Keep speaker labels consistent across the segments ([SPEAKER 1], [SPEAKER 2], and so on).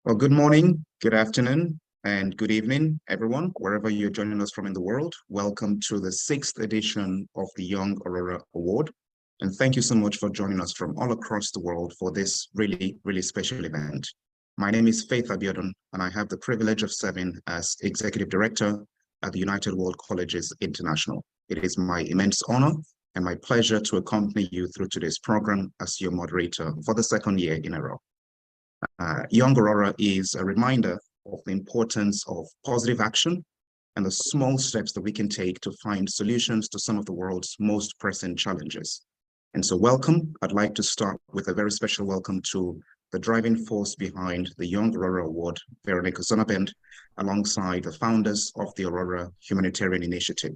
[SPEAKER 1] Well, good morning, good afternoon, and good evening, everyone, wherever you're joining us from in the world. Welcome to the 6th edition of the Young Aurora Award. And thank you so much for joining us from all across the world for this really, really special event. My name is Faith Abiodun, and I have the privilege of serving as Executive Director at the United World Colleges International. It is my immense honor and my pleasure to accompany you through today's program as your moderator for the second year in a row. Young Aurora is a reminder of the importance of positive action and the small steps that we can take to find solutions to some of the world's most pressing challenges. And so welcome. I'd like to start with a very special welcome to the driving force behind the Young Aurora Award, Veronica Zonabend, alongside the founders of the Aurora Humanitarian Initiative.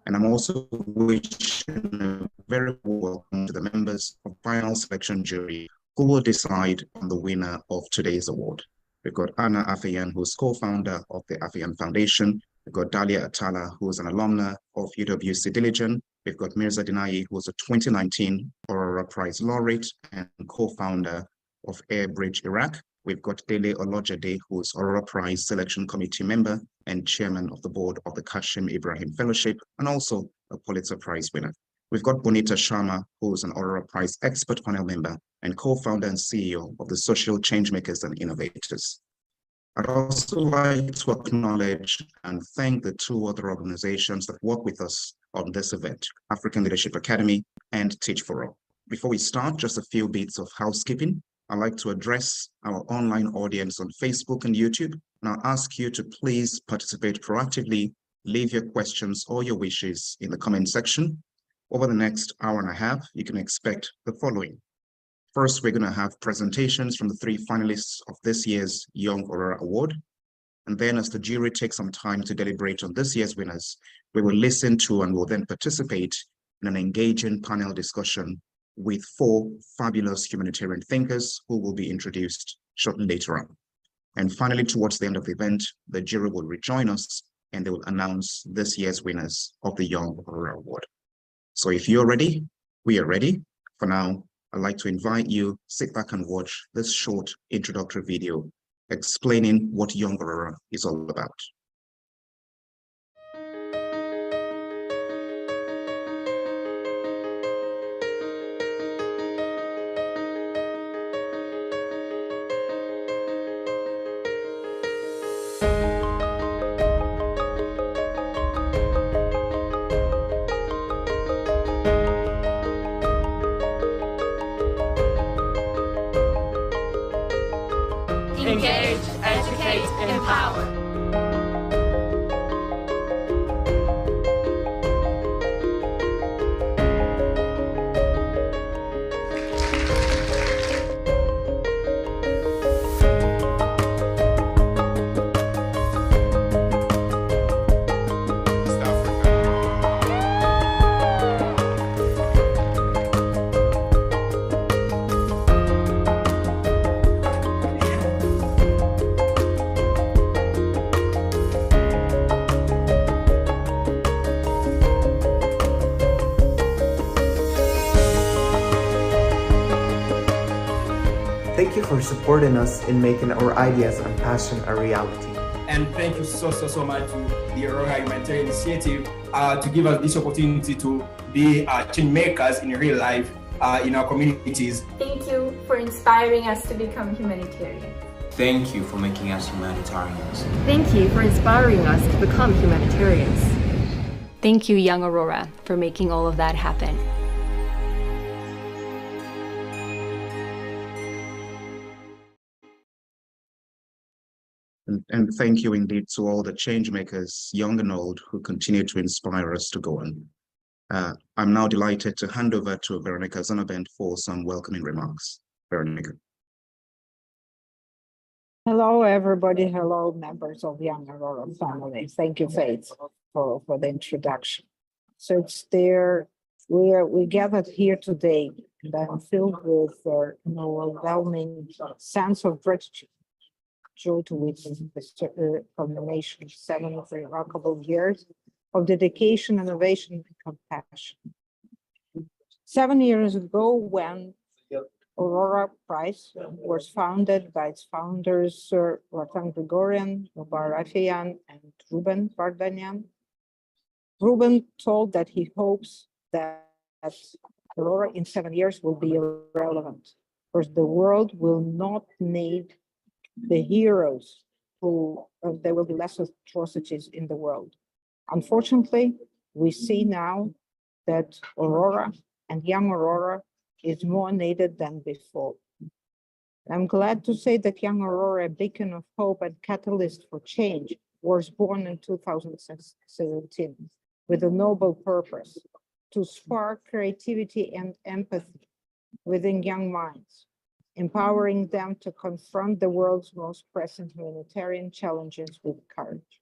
[SPEAKER 1] And I'm also wishing a very welcome to the members of the final selection jury who will decide on the winner of today's award. We've got Anna Afeyan, who's co-founder of the Afeyan Foundation. We've got Dalia Atala, who's an alumna of UWC Diligent. We've got Mirza Dinayi, who's a 2019 Aurora Prize laureate and co-founder of Airbridge Iraq. We've got Dele Olojade, who's Aurora Prize Selection Committee member and chairman of the board of the Kashim Ibrahim Fellowship, and also a Pulitzer Prize winner. We've got Bonita Sharma, who's an Aurora Prize expert panel member and co-founder and CEO of the Social Changemakers and Innovators. I'd also like to acknowledge and thank the two other organizations that work with us on this event, African Leadership Academy and Teach for All. Before we start, just a few bits of housekeeping. I'd like to address our online audience on Facebook and YouTube, and I'll ask you to please participate proactively, leave your questions or your wishes in the comment section. Over the next hour and a half, you can expect the following. First, we're going to have presentations from the three finalists of this year's Young Aurora Award. And then as the jury takes some time to deliberate on this year's winners, we will listen to and will then participate in an engaging panel discussion with four fabulous humanitarian thinkers who will be introduced shortly later on. And finally, towards the end of the event, the jury will rejoin us and they will announce this year's winners of the Young Aurora Award. So if you're ready, we are ready. For now, I'd like to invite you, sit back and watch this short introductory video explaining what Young Aurora is all about.
[SPEAKER 2] Engage, educate, empower.
[SPEAKER 3] Thank you for supporting us in making our ideas and passion a reality.
[SPEAKER 4] And thank you so much to the Aurora Humanitarian Initiative to give us this opportunity to be change makers in real life in our communities.
[SPEAKER 5] Thank you for inspiring us to become humanitarian.
[SPEAKER 6] Thank you for making us humanitarians.
[SPEAKER 7] Thank you for inspiring us to become humanitarians.
[SPEAKER 8] Thank you, Young Aurora, for making all of that happen.
[SPEAKER 1] And thank you indeed to all the change makers, young and old, who continue to inspire us to go on. I'm now delighted to hand over to Veronica Zonabend for some welcoming remarks. Veronica.
[SPEAKER 9] Hello, everybody. Hello, members of Young Aurora family. Thank you, Faith, for the introduction. So it's there. We gathered here today, and I'm filled with an overwhelming sense of gratitude. Joy to witness the culmination of 7 remarkable years of dedication, innovation, and compassion. 7 years ago, when Aurora Prize was founded by its founders, Sir Ratan Grigorian, Mubar Rafian, and Ruben Vardanyan. Ruben told that he hopes that Aurora in 7 years will be irrelevant, because the world will not need the heroes who there will be less atrocities in the world. Unfortunately, we see now that Aurora and Young Aurora is more needed than before. I'm glad to say that Young Aurora, a beacon of hope and catalyst for change, was born in 2017 with a noble purpose to spark creativity and empathy within young minds, empowering them to confront the world's most pressing humanitarian challenges with courage.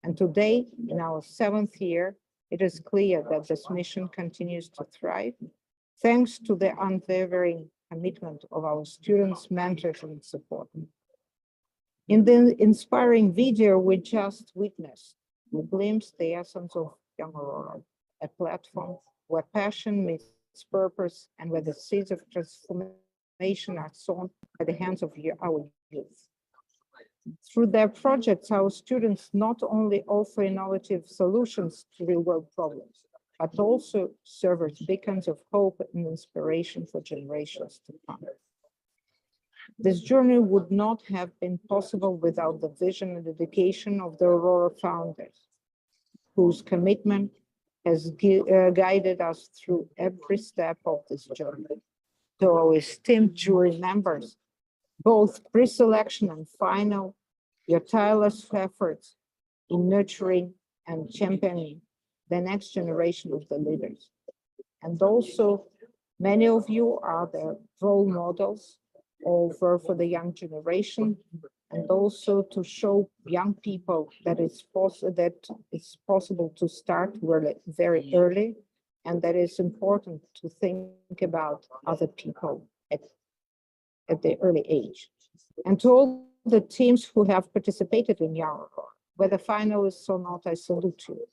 [SPEAKER 9] And today, in our 7th year, it is clear that this mission continues to thrive, thanks to the unwavering commitment of our students, mentors, and support. In the inspiring video we just witnessed, we glimpsed the essence of Young Aurora, a platform where passion meets purpose and where the seeds of transformation are sown by the hands of our youth. Through their projects, our students not only offer innovative solutions to real-world problems, but also serve as beacons of hope and inspiration for generations to come. This journey would not have been possible without the vision and dedication of the Aurora founders, whose commitment has guided us through every step of this journey. To our esteemed jury members, both pre-selection and final, your tireless efforts in nurturing and championing the next generation of the leaders. And also, many of you are the role models for the young generation, and also to show young people that it's possible to start very early, and that it's important to think about other people at the early age. And to all the teams who have participated in Young Aurora, whether finalists or not, I salute you.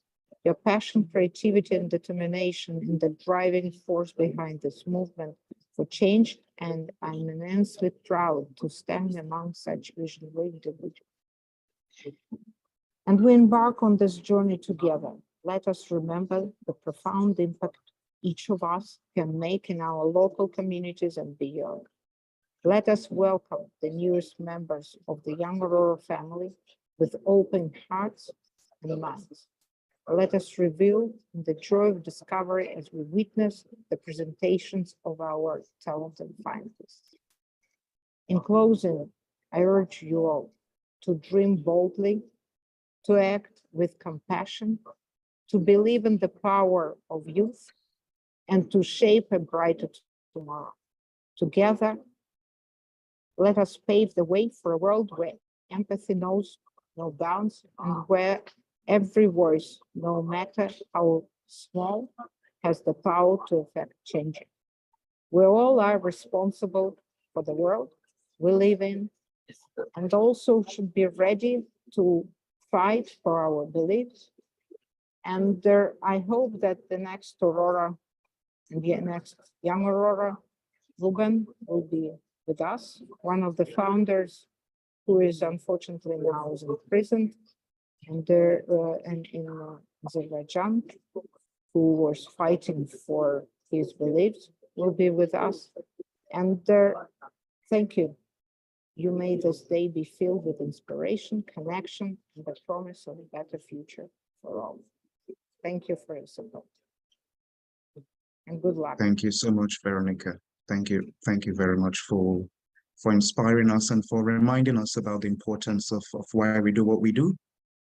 [SPEAKER 9] Your passion, creativity, and determination in the driving force behind this movement for change, and I'm immensely proud to stand among such visionary individuals. And we embark on this journey together. Let us remember the profound impact each of us can make in our local communities and beyond. Let us welcome the newest members of the Young Aurora family with open hearts and minds. Let us reveal the joy of discovery as we witness the presentations of our talented finalists. In closing, I urge you all to dream boldly, to act with compassion, to believe in the power of youth, and to shape a brighter tomorrow. Together, let us pave the way for a world where empathy knows no bounds and where every voice, no matter how small, has the power to affect change. We all are responsible for the world we live in, and also should be ready to fight for our beliefs. And I hope that the next Aurora, the next Young Aurora, Ruben will be with us, one of the founders who is unfortunately now in prison, and in Azerbaijan, who was fighting for his beliefs, will be with us. And thank you. You made this day be filled with inspiration, connection, and the promise of a better future for all. Thank you for your support. And good luck.
[SPEAKER 1] Thank you so much, Veronica. Thank you. Thank you very much for inspiring us and for reminding us about the importance of why we do what we do.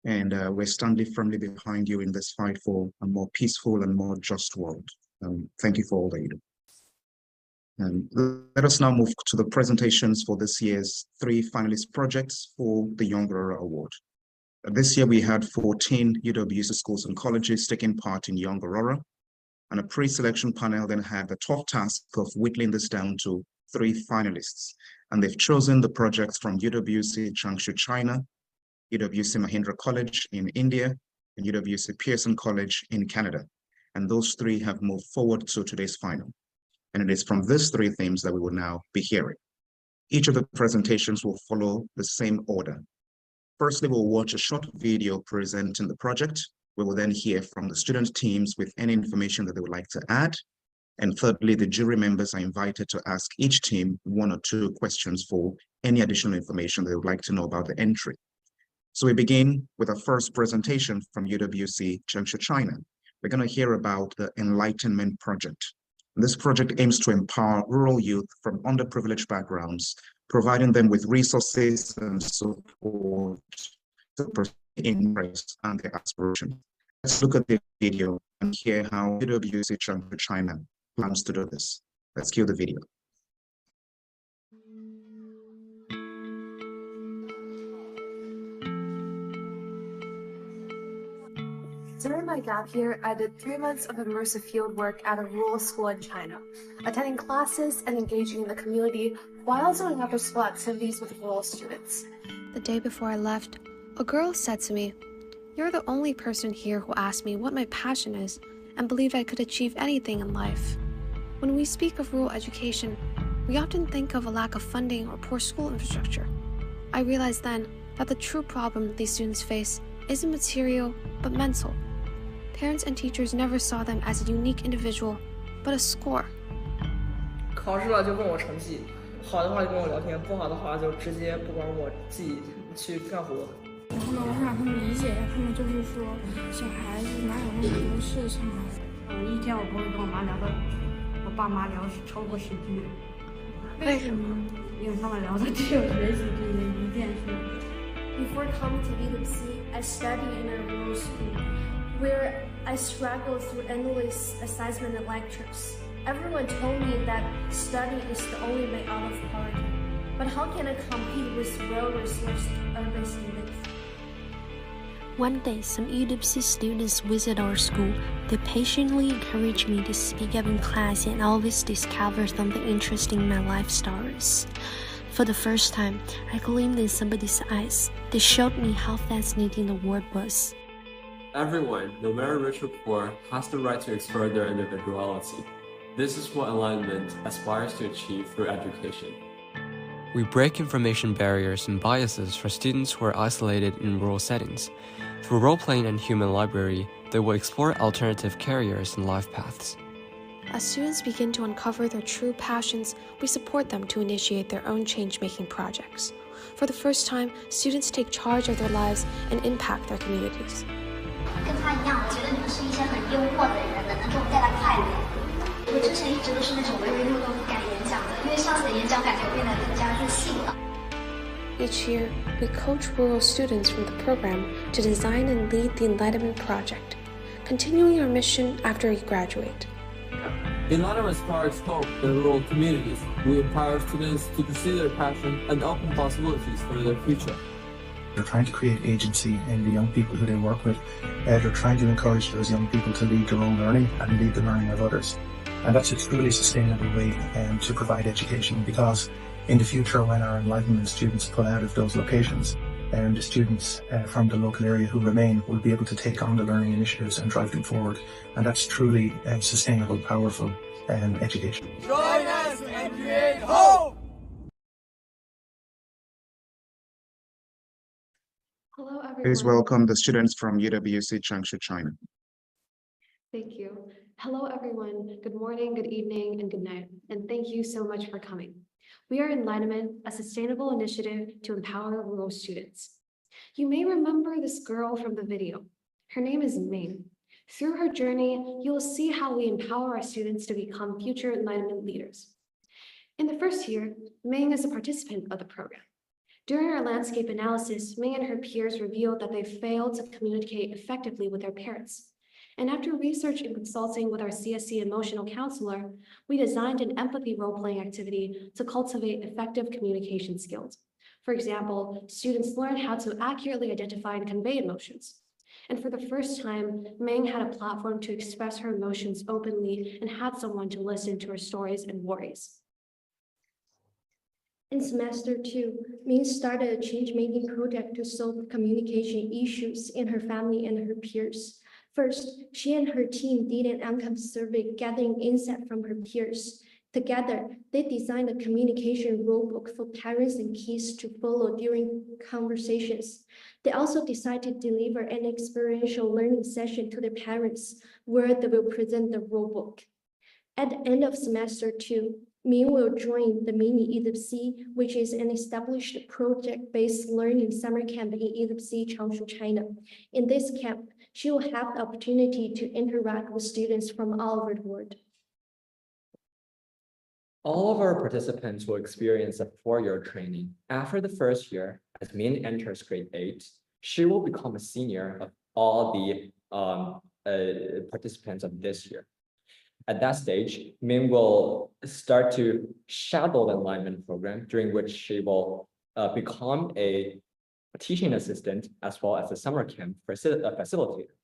[SPEAKER 1] And we're standing firmly behind you in this fight for a more peaceful and more just world. Thank you for all that you do. And let us now move to the presentations for this year's 3 finalist projects for the Young Aurora Award. This year we had 14 UWC schools and colleges taking part in Young Aurora, and a pre-selection panel then had the tough task of whittling this down to 3 finalists. And they've chosen the projects from UWC Changshu, China, UWC Mahindra College in India, and UWC Pearson College in Canada. And those 3 have moved forward to today's final. And it is from these three themes that we will now be hearing. Each of the presentations will follow the same order. Firstly, we'll watch a short video presenting the project. We will then hear from the student teams with any information that they would like to add. And thirdly, the jury members are invited to ask each team 1 or 2 questions for any additional information they would like to know about the entry. So we begin with our first presentation from UWC Changshu, China. We're going to hear about the Enlightenment project. This project aims to empower rural youth from underprivileged backgrounds, providing them with resources and support to pursue interests and their aspirations. Let's look at the video and hear how UWC Changshu, China plans to do this. Let's cue the video.
[SPEAKER 10] During my gap year, I did 3 months of immersive field work at a rural school in China, attending classes and engaging in the community while doing other school activities with rural students.
[SPEAKER 11] The day before I left, a girl said to me, "You're the only person here who asked me what my passion is and believed I could achieve anything in life." When we speak of rural education, we often think of a lack of funding or poor school infrastructure. I realized then that the true problem these students face isn't material, but mental. Parents and teachers never saw them as a unique individual, but a score.
[SPEAKER 12] 考试了就问我成绩，好的话就跟我聊天，不好的话就直接不管我自己去干活。
[SPEAKER 13] 然后呢，我让他们理解一下，他们就是说，小孩子哪有那么多事情啊？一天我不会跟我妈聊到，我爸妈聊超过10句。为什么？因为他们聊的只有学习这一件事。
[SPEAKER 14] Before coming to UWC, I studied in a rural school, where I struggled through endless assignment and lectures. Everyone told me that study is the only way out of poverty. But how can I compete with well-resourced urban students?
[SPEAKER 15] One day, some UWC students visit our school. They patiently encourage me to speak up in class and always discover something interesting in my life stories. For the first time, I gleamed in somebody's eyes. They showed me how fascinating the world was.
[SPEAKER 16] Everyone, no matter rich or poor, has the right to explore their individuality. This is what Enlightenment aspires to achieve through education.
[SPEAKER 17] We break information barriers and biases for students who are isolated in rural settings. Through role-playing and human library, they will explore alternative careers and life paths.
[SPEAKER 11] As students begin to uncover their true passions, we support them to initiate their own change-making projects. For the first time, students take charge of their lives and impact their communities.
[SPEAKER 18] 跟他一样，我觉得你们是一些很幽默的人，能给我带来快乐。我之前一直都是那种唯唯诺诺不敢演讲的，因为上次的演讲感觉变得更加自信了。
[SPEAKER 11] Each year, we coach rural students from the program to design and lead the Enlightenment project, continuing our mission after we graduate.
[SPEAKER 19] Enlightenment sparks hope in rural communities. We empower students to pursue their passion and open possibilities for their future.
[SPEAKER 20] They're trying to create agency in the young people who they work with. They're trying to encourage those young people to lead their own learning and lead the learning of others. And that's a truly sustainable way to provide education, because in the future, when our Enlightenment students pull out of those locations, the students from the local area who remain will be able to take on the learning initiatives and drive them forward. And that's truly sustainable, powerful education.
[SPEAKER 2] Join us and create hope!
[SPEAKER 10] Hello, everyone.
[SPEAKER 1] Please welcome the students from UWC Changshu, China.
[SPEAKER 10] Thank you. Hello, everyone. Good morning, good evening, and good night. And thank you so much for coming. We are Enlightenment, a sustainable initiative to empower rural students. You may remember this girl from the video. Her name is Ming. Through her journey, you will see how we empower our students to become future Enlightenment leaders. In the first year, Ming is a participant of the program. During our landscape analysis, Ming and her peers revealed that they failed to communicate effectively with their parents. And after research and consulting with our CSC emotional counselor, we designed an empathy role-playing activity to cultivate effective communication skills. For example, students learn how to accurately identify and convey emotions. And for the first time, Ming had a platform to express her emotions openly and had someone to listen to her stories and worries.
[SPEAKER 14] In semester 2, Ming started a change-making project to solve communication issues in her family and her peers. First, she and her team did an on-campus survey gathering insight from her peers. Together, they designed a communication rulebook for parents and kids to follow during conversations. They also decided to deliver an experiential learning session to their parents where they will present the rulebook. At the end of semester 2, Min will join the mini EWC, which is an established project-based learning summer camp in EWC, Changshu, China. In this camp, she will have the opportunity to interact with students from all over the world.
[SPEAKER 21] All of our participants will experience a 4-year training. After the first year, as Min enters grade 8, she will become a senior of all the participants of this year. At that stage, Min will start to shadow the Enlightenment program, during which she will become a teaching assistant as well as a summer camp facilitator.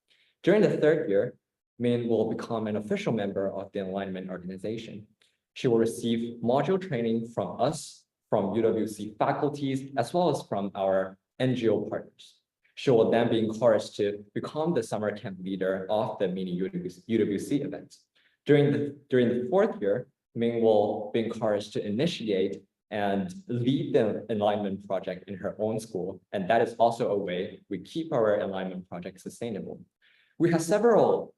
[SPEAKER 21] During the 3rd year, Min will become an official member of the Enlightenment organization. She will receive module training from us, from UWC faculties, as well as from our NGO partners. She will then be encouraged to become the summer camp leader of the mini UWC event. During the 4th year, Min will be encouraged to initiate and lead the Enlightenment project in her own school, and that is also a way we keep our Enlightenment project sustainable. We have several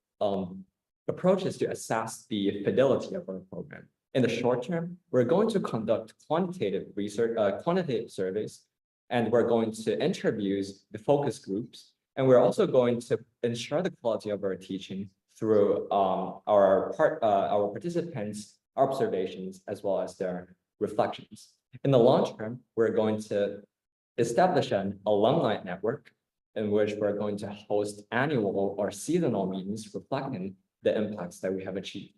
[SPEAKER 21] approaches to assess the fidelity of our program. In the short term, we're going to conduct quantitative research, quantitative surveys, and we're going to interview the focus groups, and we're also going to ensure the quality of our teaching through our participants' observations as well as their reflections. In the long term, we're going to establish an alumni network in which we're going to host annual or seasonal meetings reflecting the impacts that we have achieved.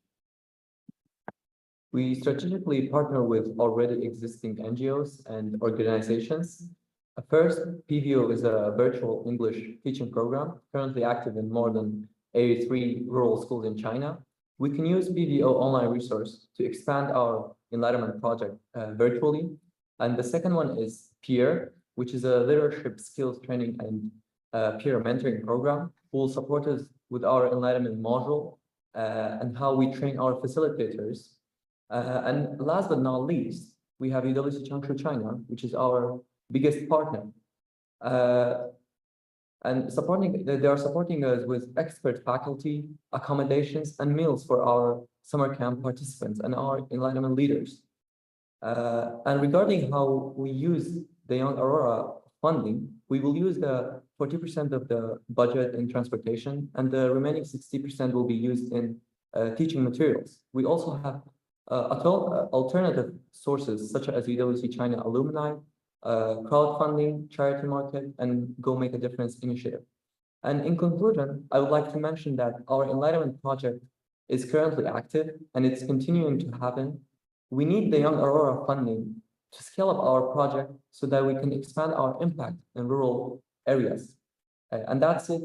[SPEAKER 22] We strategically partner with already existing NGOs and organizations. First, PVO is a virtual English teaching program currently active in more than 83 rural schools in China. We can use PVO online resource to expand our Enlightenment project virtually. And the second one is Peer, which is a leadership skills training and peer mentoring program, who will support us with our Enlightenment module and how we train our facilitators. And last but not least, we have UWC Changshu China, which is our biggest partner. And they are supporting us with expert faculty, accommodations, and meals for our summer camp participants and our Enlightenment leaders. And regarding how we use the Young Aurora funding, we will use the 40% of the budget in transportation, and the remaining 60% will be used in teaching materials. We also have alternative sources such as UWC China alumni, crowdfunding, charity market, and Go Make a Difference initiative. And in conclusion, I would like to mention that our Enlightenment project is currently active and it's continuing to happen. We need the Young Aurora funding to scale up our project so that we can expand our impact in rural areas. And that's it.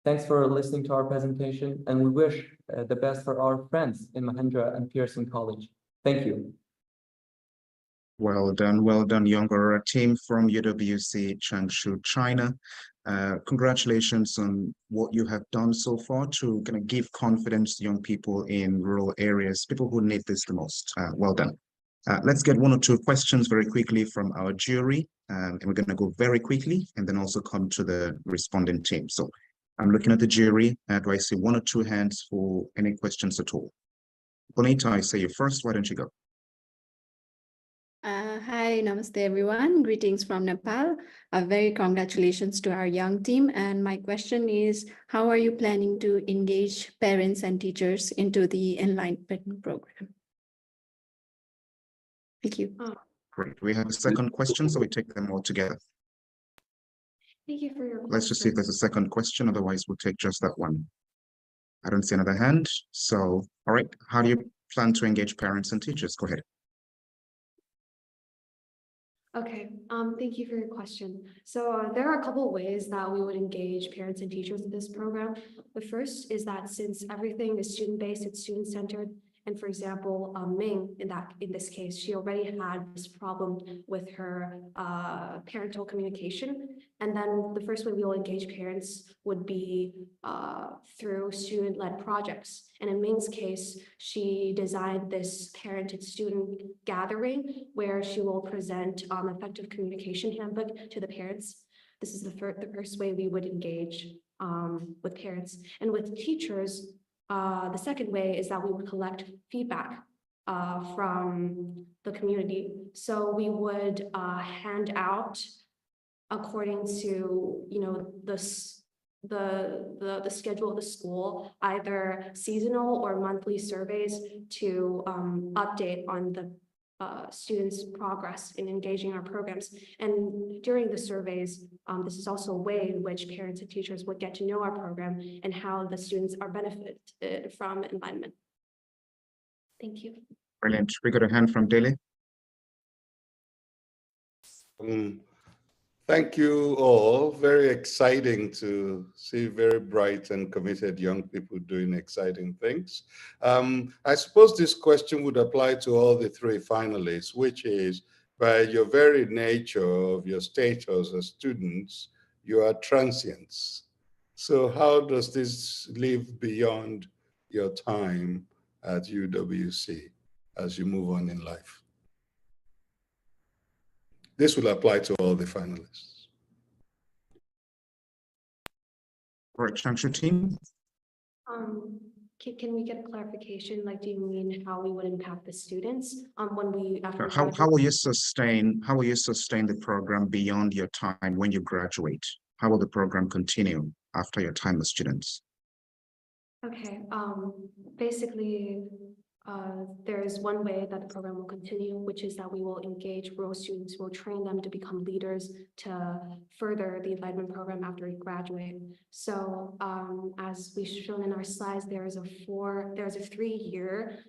[SPEAKER 22] Thanks for listening to our presentation, and we wish the best for our friends in Mahendra and Pearson College. Thank you.
[SPEAKER 1] Well done, Young Aurora team from UWC Changshu, China. Congratulations on what you have done so far to kind of give confidence to young people in rural areas, people who need this the most. Well done. Let's get 1 or 2 questions very quickly from our jury, and we're going to go very quickly and then also come to the responding team. So I'm looking at the jury. Do I see 1 or 2 hands for any questions at all? Bonita, I say you first. Why don't you go?
[SPEAKER 23] Hi, namaste everyone. Greetings from Nepal. Very congratulations to our young team. And my question is, how are you planning to engage parents and teachers into the Enlightenment program? Thank you.
[SPEAKER 1] Great. We have a second question, so we take them all together.
[SPEAKER 10] Thank you for your question.
[SPEAKER 1] Let's just see if there's a second question. Otherwise, we'll take just that one. I don't see another hand. So, all right. How do you plan to engage parents and teachers? Go ahead.
[SPEAKER 10] Okay, thank you for your question. So there are a couple of ways that we would engage parents and teachers in this program. The first is that since everything is student-based, it's student-centered, And for example, Ming, in this case, she already had this problem with her parental communication. And then the first way we will engage parents would be through student-led projects. And in Ming's case, she designed this parent-student gathering where she will present effective communication handbook to the parents. This is the first way we would engage with parents. And with teachers, the second way is that we would collect feedback from the community. So we would hand out, according to the schedule of the school, either seasonal or monthly surveys to update on the students' progress in engaging our programs. And during the surveys, this is also a way in which parents and teachers would get to know our program and how the students are benefited from Enlightenment. Thank you.
[SPEAKER 1] Brilliant. We got a hand from Delhi.
[SPEAKER 3] Thank you all. Very exciting to see very bright and committed young people doing exciting things. I suppose this question would apply to all the three finalists, which is, by your very nature of your status as students, you are transients. So how does this live beyond your time at UWC as you move on in life? This will apply to all the finalists.
[SPEAKER 1] All right, Changshu team.
[SPEAKER 10] Can we get a clarification? Like, do you mean how we would impact the students when we after
[SPEAKER 1] How will you sustain the program beyond your time when you graduate? How will the program continue after your time as students?
[SPEAKER 10] Okay. Basically, there is one way that the program will continue, which is that we will engage rural students, we'll train them to become leaders to further the Enlightenment program after we graduate. So as we've shown in our slides, there's a 3-year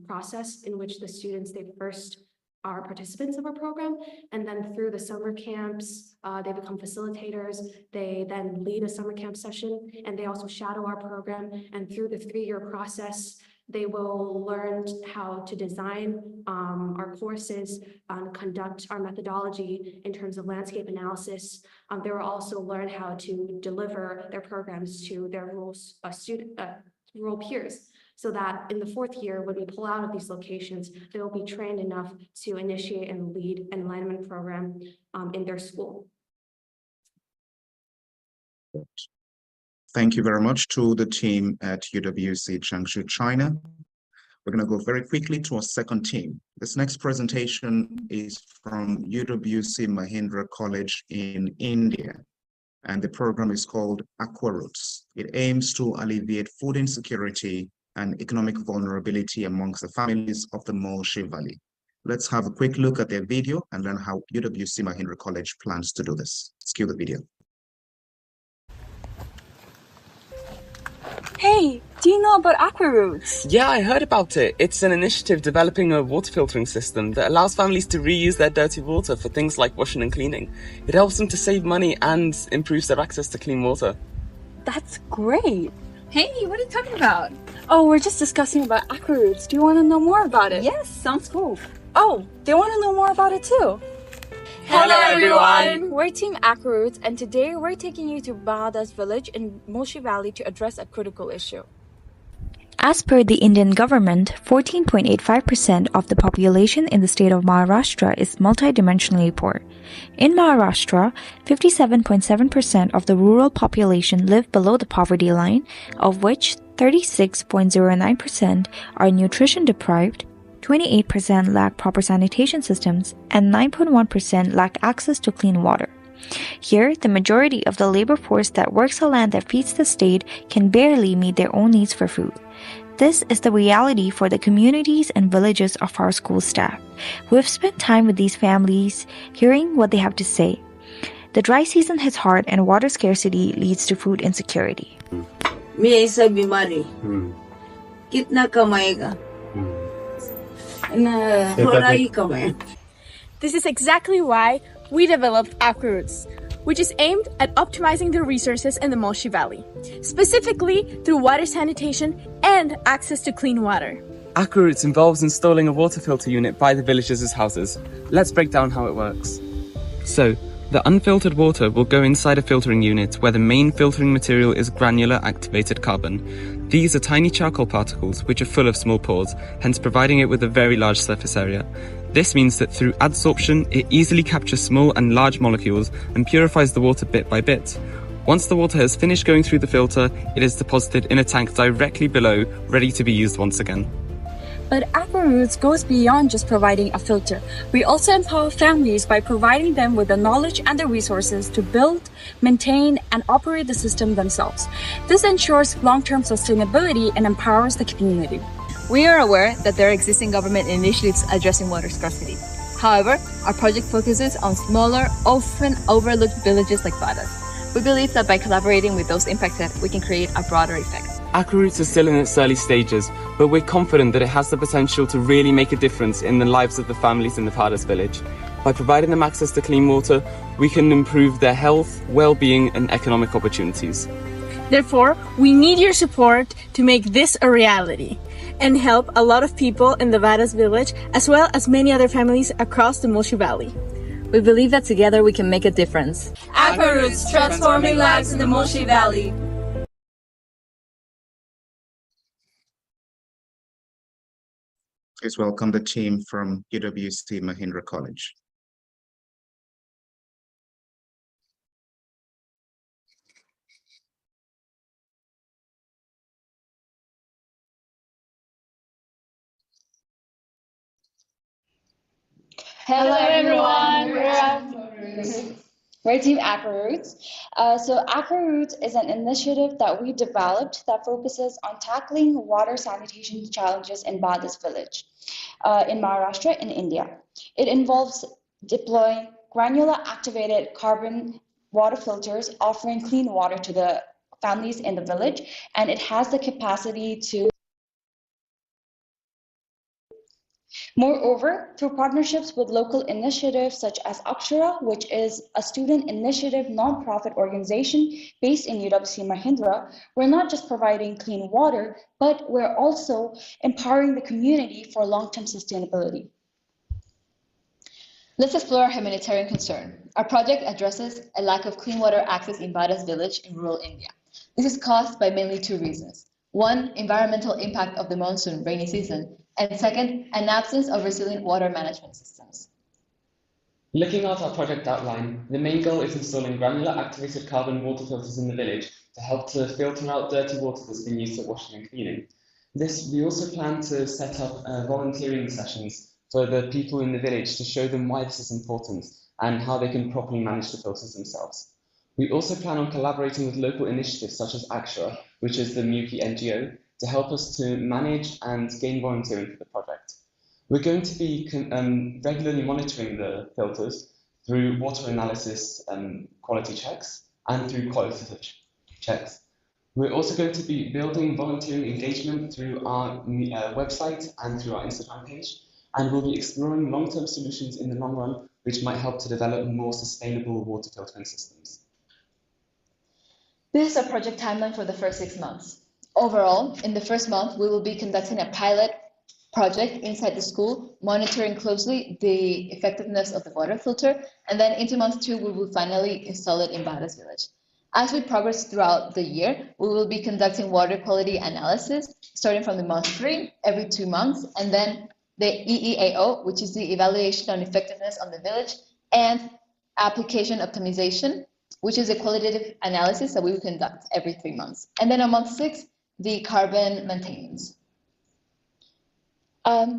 [SPEAKER 10] process in which the students, they first are participants of our program, and then through the summer camps, they become facilitators. They then lead a summer camp session, and they also shadow our program. And through the 3-year process, they will learn how to design our courses, conduct our methodology in terms of landscape analysis. They will also learn how to deliver their programs to their rural peers, so that in the 4th year, when we pull out of these locations, they will be trained enough to initiate and lead an Enlightenment program in their school.
[SPEAKER 1] Thank you very much to the team at UWC Changshu, China. We're going to go very quickly to our second team. This next presentation is from UWC Mahindra College in India, and the program is called Aqua Roots. It aims to alleviate food insecurity and economic vulnerability amongst the families of the Molshi Valley. Let's have a quick look at their video and learn how UWC Mahindra College plans to do this. Let's cue the video.
[SPEAKER 4] Hey, do you know about Aqua Roots?
[SPEAKER 5] Yeah, I heard about it. It's an initiative developing a water filtering system that allows families to reuse their dirty water for things like washing and cleaning. It helps them to save money and improves their access to clean water.
[SPEAKER 4] That's great.
[SPEAKER 24] Hey, what are you talking about?
[SPEAKER 4] Oh, we're just discussing about Aqua Roots. Do you want to know more about it?
[SPEAKER 24] Yes, sounds cool.
[SPEAKER 4] Oh, they want to know more about it too.
[SPEAKER 24] Hello everyone!
[SPEAKER 4] We're Team Aqua Roots, and today we're taking you to Bahadas village in Molshi Valley to address a critical issue.
[SPEAKER 25] As per the Indian government, 14.85% of the population in the state of Maharashtra is multidimensionally poor. In Maharashtra, 57.7% of the rural population live below the poverty line, of which 36.09% are nutrition deprived, 28% lack proper sanitation systems, and 9.1% lack access to clean water. Here, the majority of the labor force that works the land that feeds the state can barely meet their own needs for food. This is the reality for the communities and villages of our school staff. We've spent time with these families, hearing what they have to say. The dry season hits hard and water scarcity leads to food insecurity.
[SPEAKER 24] ऐसा बीमारी कितना कमाएगा
[SPEAKER 4] This is exactly why we developed Aqua Roots.
[SPEAKER 6] which is aimed at optimizing the resources in the Moshi Valley, specifically through water sanitation and access to clean water.
[SPEAKER 5] Aqua Roots involves installing a water filter unit by the villagers' houses. Let's break down how it works. So, the unfiltered water will go inside a filtering unit where the main filtering material is granular activated carbon. These are tiny charcoal particles which are full of small pores, hence providing it with a very large surface area. This means that through adsorption, it easily captures small and large molecules and purifies the water bit by bit. Once the water has finished going through the filter, it is deposited in a tank directly below, ready to be used once again.
[SPEAKER 4] But Aqua Roots goes beyond just providing a filter. We also empower families by providing them with the knowledge and the resources to build, maintain, and operate the system themselves. This ensures long-term sustainability and empowers the community.
[SPEAKER 7] We are aware that there are existing government initiatives addressing water scarcity. However, our project focuses on smaller, often overlooked villages like Badas. We believe that by collaborating with those impacted, we can create a broader effect.
[SPEAKER 5] Aqua Roots is still in its early stages, but we're confident that it has the potential to really make a difference in the lives of the families in the Padas village. By providing them access to clean water, we can improve their health, well-being, and economic opportunities.
[SPEAKER 6] Therefore, we need your support to make this a reality and help a lot of people in the Vadas village, as well as many other families across the Moshi Valley.
[SPEAKER 7] We believe that together we can make a difference.
[SPEAKER 24] Aqua Roots, transforming lives in the Moshi Valley.
[SPEAKER 1] Please welcome the team from UWC Mahindra College.
[SPEAKER 8] Hello everyone, we're Team Aqua Roots. So Aqua Roots is an initiative that we developed that focuses on tackling water sanitation challenges in Badas village in Maharashtra in India. It involves deploying granular activated carbon water filters offering clean water to the families in the village, and it has the capacity to moreover, through partnerships with local initiatives such as Akshara, which is a student initiative nonprofit organization based in UWC Mahindra, we're not just providing clean water, but we're also empowering the community for long-term sustainability.
[SPEAKER 9] Let's explore our humanitarian concern. Our project addresses a lack of clean water access in Badas village in rural India. This is caused by mainly two reasons. One, environmental impact of the monsoon rainy season, and second, an absence of resilient water management systems.
[SPEAKER 5] Looking at our project outline, the main goal is installing granular activated carbon water filters in the village to help to filter out dirty water that's been used for washing and cleaning. We also plan to set up volunteering sessions for the people in the village to show them why this is important and how they can properly manage the filters themselves. We also plan on collaborating with local initiatives such as Akshara, which is the Muki NGO, to help us to manage and gain volunteering for the project. We're going to be regularly monitoring the filters through water analysis quality checks and through qualitative checks. We're also going to be building volunteering engagement through our website and through our Instagram page, and we'll be exploring long-term solutions in the long run, which might help to develop more sustainable water filtering systems.
[SPEAKER 9] This is our project timeline for the first 6 months. Overall, in the first month, we will be conducting a pilot project inside the school, monitoring closely the effectiveness of the water filter, and then into month 2, we will finally install it in Badas village. As we progress throughout the year, we will be conducting water quality analysis, starting from the month 3, every 2 months, and then the EEAO, which is the evaluation on effectiveness on the village, and application optimization, which is a qualitative analysis that we will conduct every 3 months. And then on month 6, the carbon maintenance.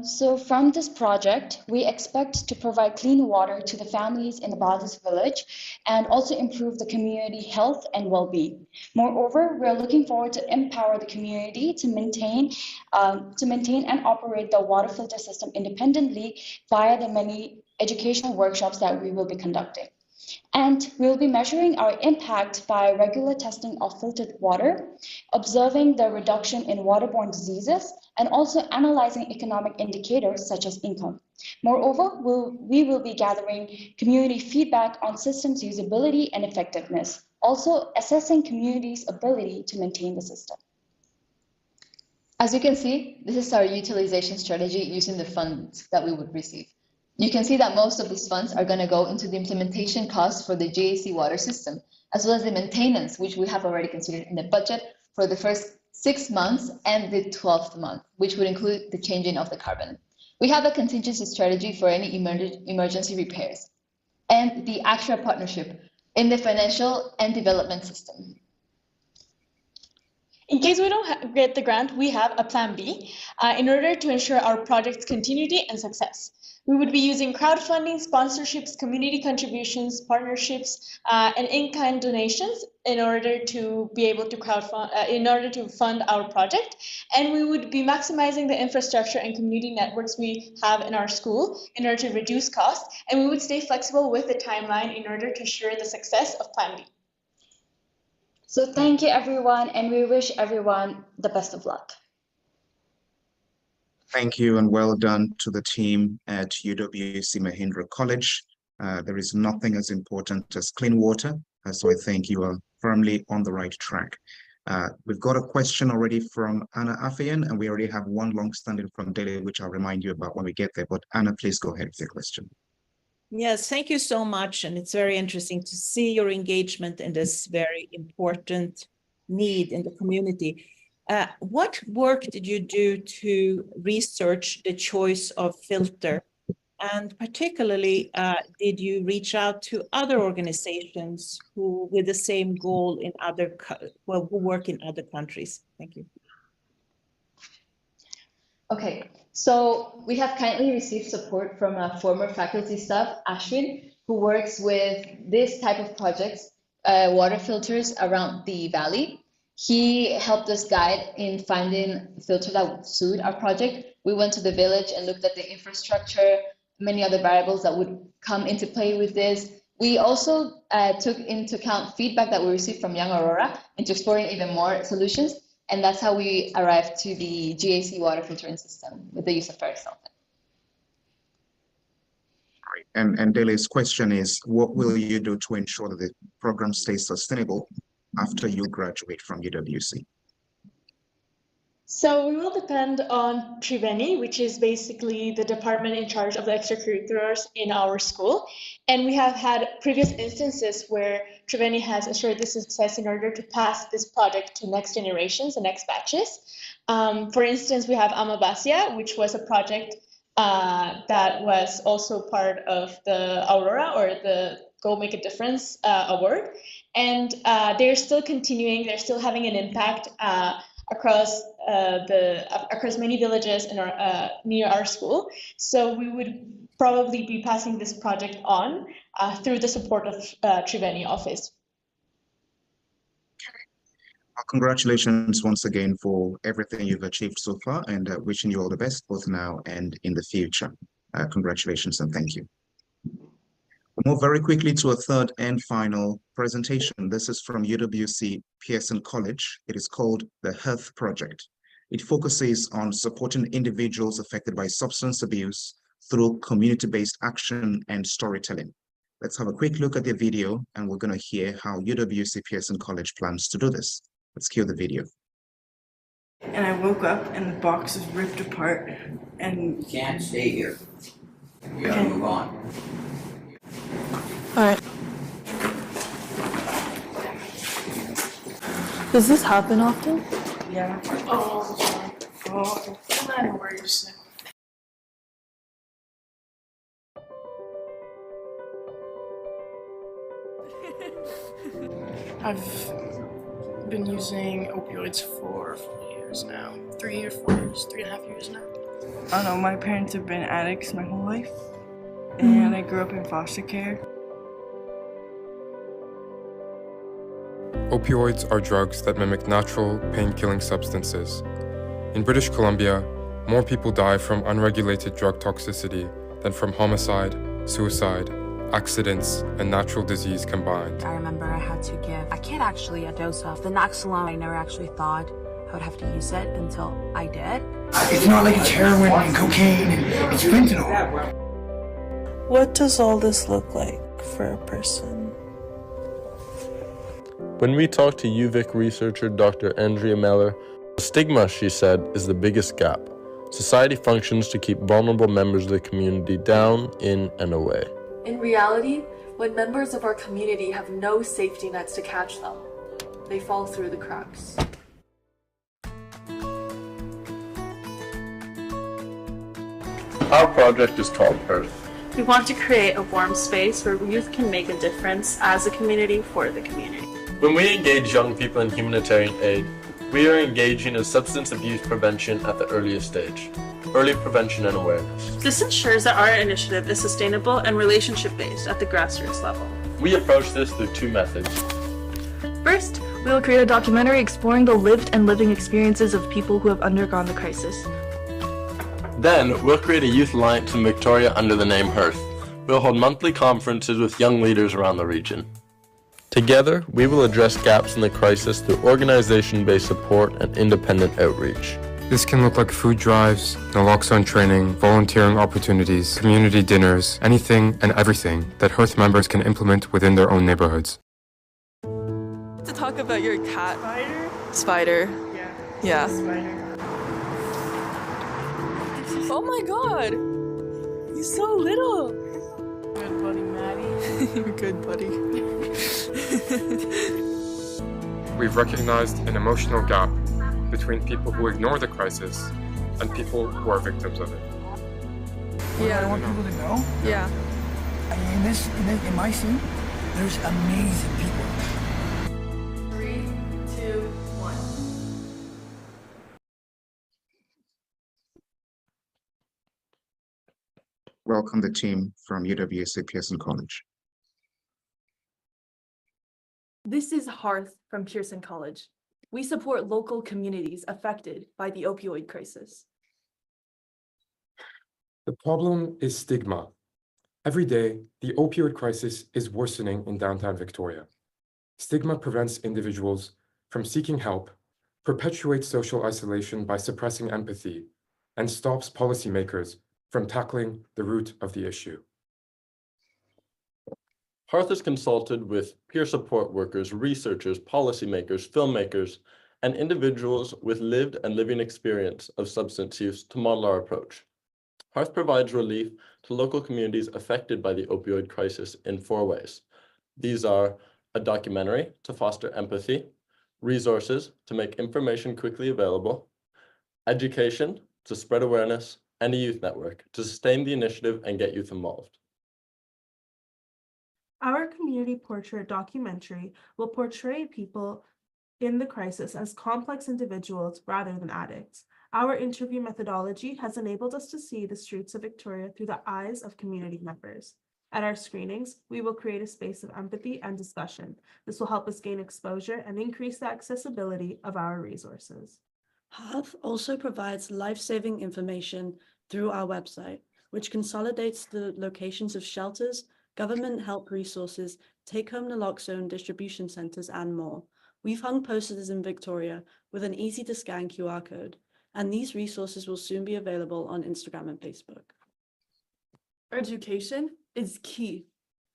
[SPEAKER 9] So from this project, we expect to provide clean water to the families in the Badas village and also improve the community health and well-being. Moreover, we're looking forward to empower the community to maintain and operate the water filter system independently via the many educational workshops that we will be conducting.
[SPEAKER 8] And we'll be measuring our impact by regular testing of filtered water, observing the reduction in waterborne diseases, and also analyzing economic indicators such as income. Moreover, we will be gathering community feedback on systems usability and effectiveness, also assessing communities' ability to maintain the system.
[SPEAKER 9] As you can see, this is our utilization strategy using the funds that we would receive. You can see that most of these funds are going to go into the implementation costs for the GAC water system, as well as the maintenance, which we have already considered in the budget for the first 6 months and the 12th month, which would include the changing of the carbon. We have a contingency strategy for any emergency repairs, and the actual partnership in the financial and development system.
[SPEAKER 6] In case we don't get the grant, we have a plan B in order to ensure our project's continuity and success. We would be using crowdfunding, sponsorships, community contributions, partnerships, and in-kind donations in order to be able to fund our project. And we would be maximizing the infrastructure and community networks we have in our school in order to reduce costs. And we would stay flexible with the timeline in order to ensure the success of Plan B.
[SPEAKER 8] So thank you, everyone, and we wish everyone the best of luck.
[SPEAKER 1] Thank you and well done to the team at UWC Mahindra College. There is nothing as important as clean water, so I think you are firmly on the right track. We've got a question already from Anna Afian, and we already have one long-standing from Delhi, which I'll remind you about when we get there. But Anna, please go ahead with your question.
[SPEAKER 12] Yes, thank you so much. And it's very interesting to see your engagement in this very important need in the community. What work did you do to research the choice of filter? And particularly, did you reach out to other organizations who with the same goal in who work in other countries? Thank you.
[SPEAKER 9] Okay, so we have kindly received support from a former faculty staff, Ashwin, who works with this type of projects, water filters around the valley. He helped us guide in finding filters that would suit our project. We went to the village and looked at the infrastructure, many other variables that would come into play with this. We also took into account feedback that we received from Young Aurora into exploring even more solutions. And that's how we arrived to the GAC water filtering system with the use of ferrous sulfate.
[SPEAKER 1] Great. And Dele's question is, what will you do to ensure that the program stays sustainable after you graduate from UWC?
[SPEAKER 6] So we will depend on Triveni, which is basically the department in charge of the extracurriculars in our school. And we have had previous instances where Triveni has assured the success in order to pass this project to next generations and next batches. For instance, we have Amabasia, which was a project that was also part of the Aurora, or the Go Make a Difference award. And they're still continuing, they're still having an impact across many villages in our near our school. So we would probably be passing this project on through the support of Triveni office.
[SPEAKER 1] Well, congratulations once again for everything you've achieved so far, and wishing you all the best both now and in the future. Congratulations and thank you. We'll move very quickly to a third and final presentation. This is from UWC Pearson College. It is called the Hearth Project. It focuses on supporting individuals affected by substance abuse through community-based action and storytelling. Let's have a quick look at the video, and we're going to hear how UWC Pearson College plans to do this. Let's cue the video.
[SPEAKER 13] And I woke up and the box was ripped apart, and... You can't stay here. You gotta move on.
[SPEAKER 15] Alright. Does this happen often?
[SPEAKER 13] Yeah. No worries. I've been using opioids for 4 years now. 3 or 4 years, 3.5 years now. I don't know, my parents have been addicts my whole life. And I grew up in foster care.
[SPEAKER 16] Opioids are drugs that mimic natural, pain-killing substances. In British Columbia, more people die from unregulated drug toxicity than from homicide, suicide, accidents, and natural disease combined.
[SPEAKER 11] I remember I had to give a kid actually a dose of the Naloxone. I never actually thought I would have to use it until I did.
[SPEAKER 15] It's not like it's heroin and cocaine and it's fentanyl.
[SPEAKER 17] What does all this look like for a person?
[SPEAKER 18] When we talked to UVic researcher Dr. Andrea Meller, stigma, she said, is the biggest gap. Society functions to keep vulnerable members of the community down, in, and away.
[SPEAKER 19] In reality, when members of our community have no safety nets to catch them, they fall through the cracks.
[SPEAKER 18] Our project is called Hearth.
[SPEAKER 19] We want to create a warm space where youth can make a difference as a community for the community.
[SPEAKER 18] When we engage young people in humanitarian aid, we are engaging in substance abuse prevention at the earliest stage, early prevention and awareness.
[SPEAKER 19] This ensures that our initiative is sustainable and relationship-based at the grassroots level.
[SPEAKER 18] We approach this through two methods.
[SPEAKER 19] First, we will create a documentary exploring the lived and living experiences of people who have undergone the crisis.
[SPEAKER 18] Then, we'll create a youth alliance in Victoria under the name Hearth. We'll hold monthly conferences with young leaders around the region. Together, we will address gaps in the crisis through organization-based support and independent outreach.
[SPEAKER 16] This can look like food drives, naloxone training, volunteering opportunities, community dinners, anything and everything that Hearth members can implement within their own neighborhoods.
[SPEAKER 19] To talk about your cat. Spider? Yeah. Spider. Oh my god! He's so little! Good buddy, Maddie. You're good, buddy.
[SPEAKER 16] We've recognized an emotional gap between people who ignore the crisis and people who are victims of it.
[SPEAKER 15] Yeah. I want people to know.
[SPEAKER 19] Yeah.
[SPEAKER 15] I mean, in my scene, there's amazing people.
[SPEAKER 19] 3, 2, 1.
[SPEAKER 1] Welcome the team from UWSA Pearson College.
[SPEAKER 19] This is Hearth from Pearson College. We support local communities affected by the opioid crisis.
[SPEAKER 16] The problem is stigma. Every day, the opioid crisis is worsening in downtown Victoria. Stigma prevents individuals from seeking help, perpetuates social isolation by suppressing empathy, and stops policymakers from tackling the root of the issue.
[SPEAKER 18] Hearth has consulted with peer support workers, researchers, policymakers, filmmakers, and individuals with lived and living experience of substance use to model our approach. Hearth provides relief to local communities affected by the opioid crisis in 4 ways. These are a documentary to foster empathy, resources to make information quickly available, education to spread awareness, and a youth network to sustain the initiative and get youth involved.
[SPEAKER 19] Our community portrait documentary will portray people in the crisis as complex individuals rather than addicts. Our interview methodology has enabled us to see the streets of Victoria through the eyes of community members. At our screenings, we will create a space of empathy and discussion. This will help us gain exposure and increase the accessibility of our resources.
[SPEAKER 26] Hearth also provides life-saving information through our website, which consolidates the locations of shelters, government help resources, take-home naloxone distribution centers, and more. We've hung posters in Victoria with an easy-to-scan QR code, and these resources will soon be available on Instagram and Facebook.
[SPEAKER 19] Education is key.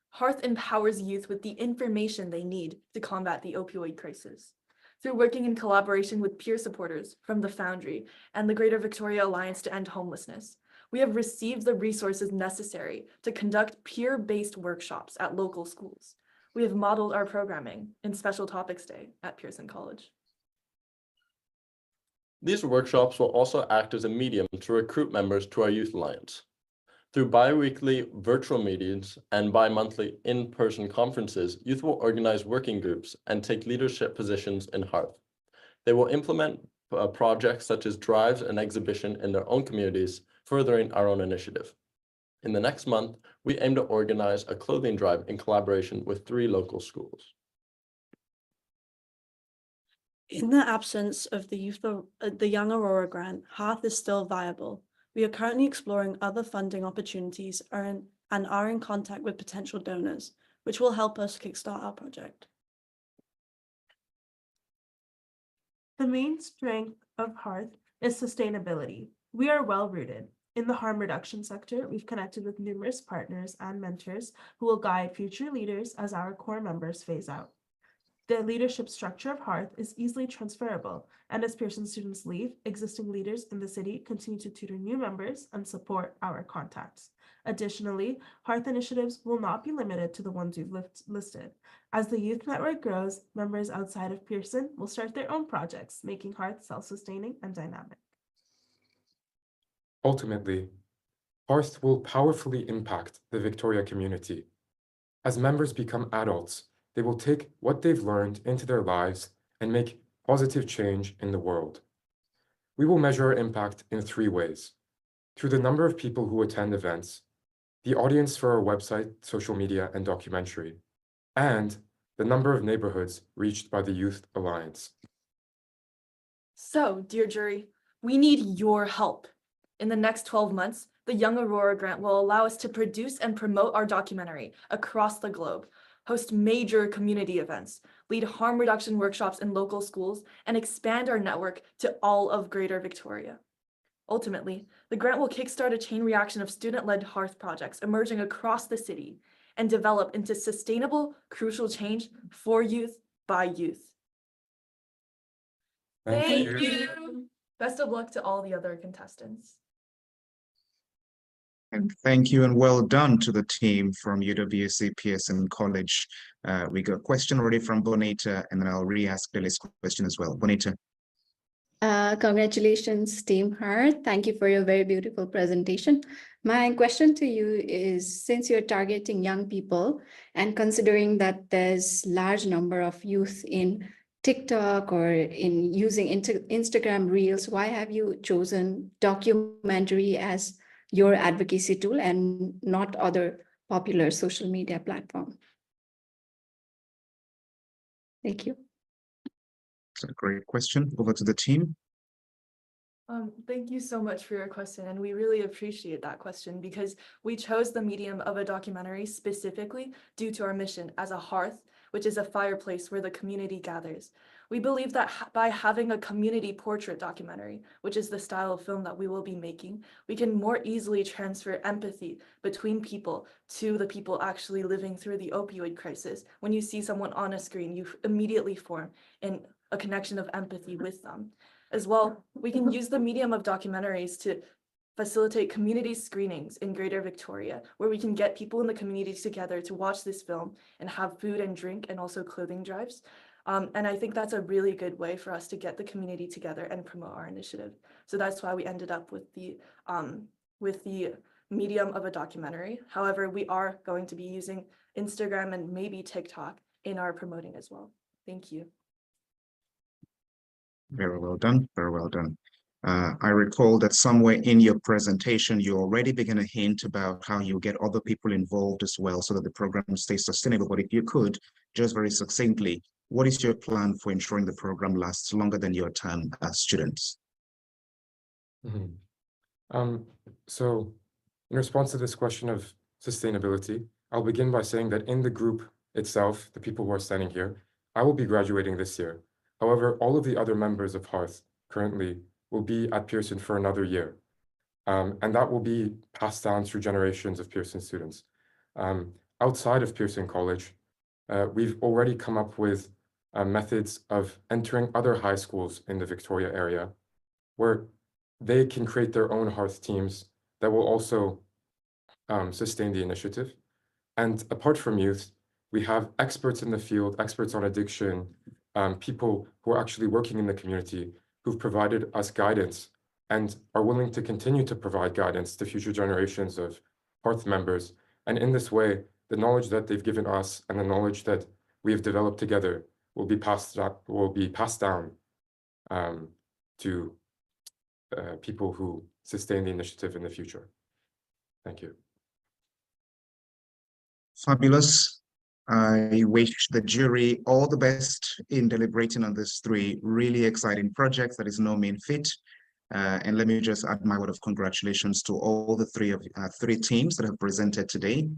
[SPEAKER 19] Hearth empowers youth with the information they need to combat the opioid crisis. Through working in collaboration with peer supporters from the Foundry and the Greater Victoria Alliance to End Homelessness, we have received the resources necessary to conduct peer-based workshops at local schools. We have modeled our programming in Special Topics Day at Pearson College.
[SPEAKER 18] These workshops will also act as a medium to recruit members to our Youth Alliance. Through bi-weekly virtual meetings and bi-monthly in-person conferences, youth will organize working groups and take leadership positions in Hearth. They will implement projects such as drives and exhibition in their own communities, furthering our own initiative. In the next month, we aim to organize a clothing drive in collaboration with 3 local schools.
[SPEAKER 26] In the absence of the Young Aurora grant, Hearth is still viable. We are currently exploring other funding opportunities and and are in contact with potential donors, which will help us kickstart our project.
[SPEAKER 2] The main strength of Hearth is sustainability. We are well-rooted. In the harm reduction sector, we've connected with numerous partners and mentors who will guide future leaders as our core members phase out. The leadership structure of Hearth is easily transferable, and as Pearson students leave, existing leaders in the city continue to tutor new members and support our contacts. Additionally, Hearth initiatives will not be limited to the ones we've listed. As the youth network grows, members outside of Pearson will start their own projects, making Hearth self-sustaining and dynamic.
[SPEAKER 16] Ultimately, Hearth will powerfully impact the Victoria community. As members become adults, they will take what they've learned into their lives and make positive change in the world. We will measure our impact in 3 ways: through the number of people who attend events, the audience for our website, social media, and documentary, and the number of neighborhoods reached by the Youth Alliance.
[SPEAKER 19] So, dear jury, we need your help. In the next 12 months, the Young Aurora grant will allow us to produce and promote our documentary across the globe, host major community events, lead harm reduction workshops in local schools, and expand our network to all of Greater Victoria. Ultimately, the grant will kickstart a chain reaction of student-led Hearth projects emerging across the city and develop into sustainable, crucial change for youth by youth. Thank you. Best of luck to all the other contestants.
[SPEAKER 1] And thank you and well done to the team from UWC Pearson College. We got a question already from Bonita, and then I'll re-ask Lily's question as well. Bonita.
[SPEAKER 14] Congratulations, Team Hearth. Thank you for your very beautiful presentation. My question to you is, since you're targeting young people and considering that there's large number of youth in TikTok or in using Instagram Reels, why have you chosen documentary as your advocacy tool and not other popular social media platform? Thank you.
[SPEAKER 1] That's a great question. Over to the team.
[SPEAKER 19] Thank you so much for your question, and we really appreciate that question because we chose the medium of a documentary specifically due to our mission as a hearth, which is a fireplace where the community gathers. We believe that by having a community portrait documentary, which is the style of film that we will be making, we can more easily transfer empathy between people to the people actually living through the opioid crisis. When you see someone on a screen, you immediately form a connection of empathy with them. As well, we can use the medium of documentaries to facilitate community screenings in Greater Victoria, where we can get people in the community together to watch this film and have food and drink and also clothing drives. And I think that's a really good way for us to get the community together and promote our initiative. So that's why we ended up with the medium of a documentary. However, we are going to be using Instagram and maybe TikTok in our promoting as well. Thank you.
[SPEAKER 1] Very well done. Very well done. I recall that somewhere in your presentation, you already began a hint about how you get other people involved as well so that the program stays sustainable. But if you could, just very succinctly, what is your plan for ensuring the program lasts longer than your time as students?
[SPEAKER 16] So in response to this question of sustainability, I'll begin by saying that in the group itself, the people who are standing here, I will be graduating this year. However, all of the other members of Hearth currently will be at Pearson for another year. And that will be passed down through generations of Pearson students. Outside of Pearson College, we've already come up with methods of entering other high schools in the Victoria area, where they can create their own Hearth teams that will also sustain the initiative. And apart from youth, we have experts in the field, experts on addiction, people who are actually working in the community who've provided us guidance and are willing to continue to provide guidance to future generations of Hearth members. And in this way, the knowledge that they've given us and the knowledge that we have developed together will be passed down to people who sustain the initiative in the future. Thank you.
[SPEAKER 1] Fabulous. I wish the jury all the best in deliberating on these 3 really exciting projects. That is no mean feat. And let me just add my word of congratulations to all the three teams that have presented today.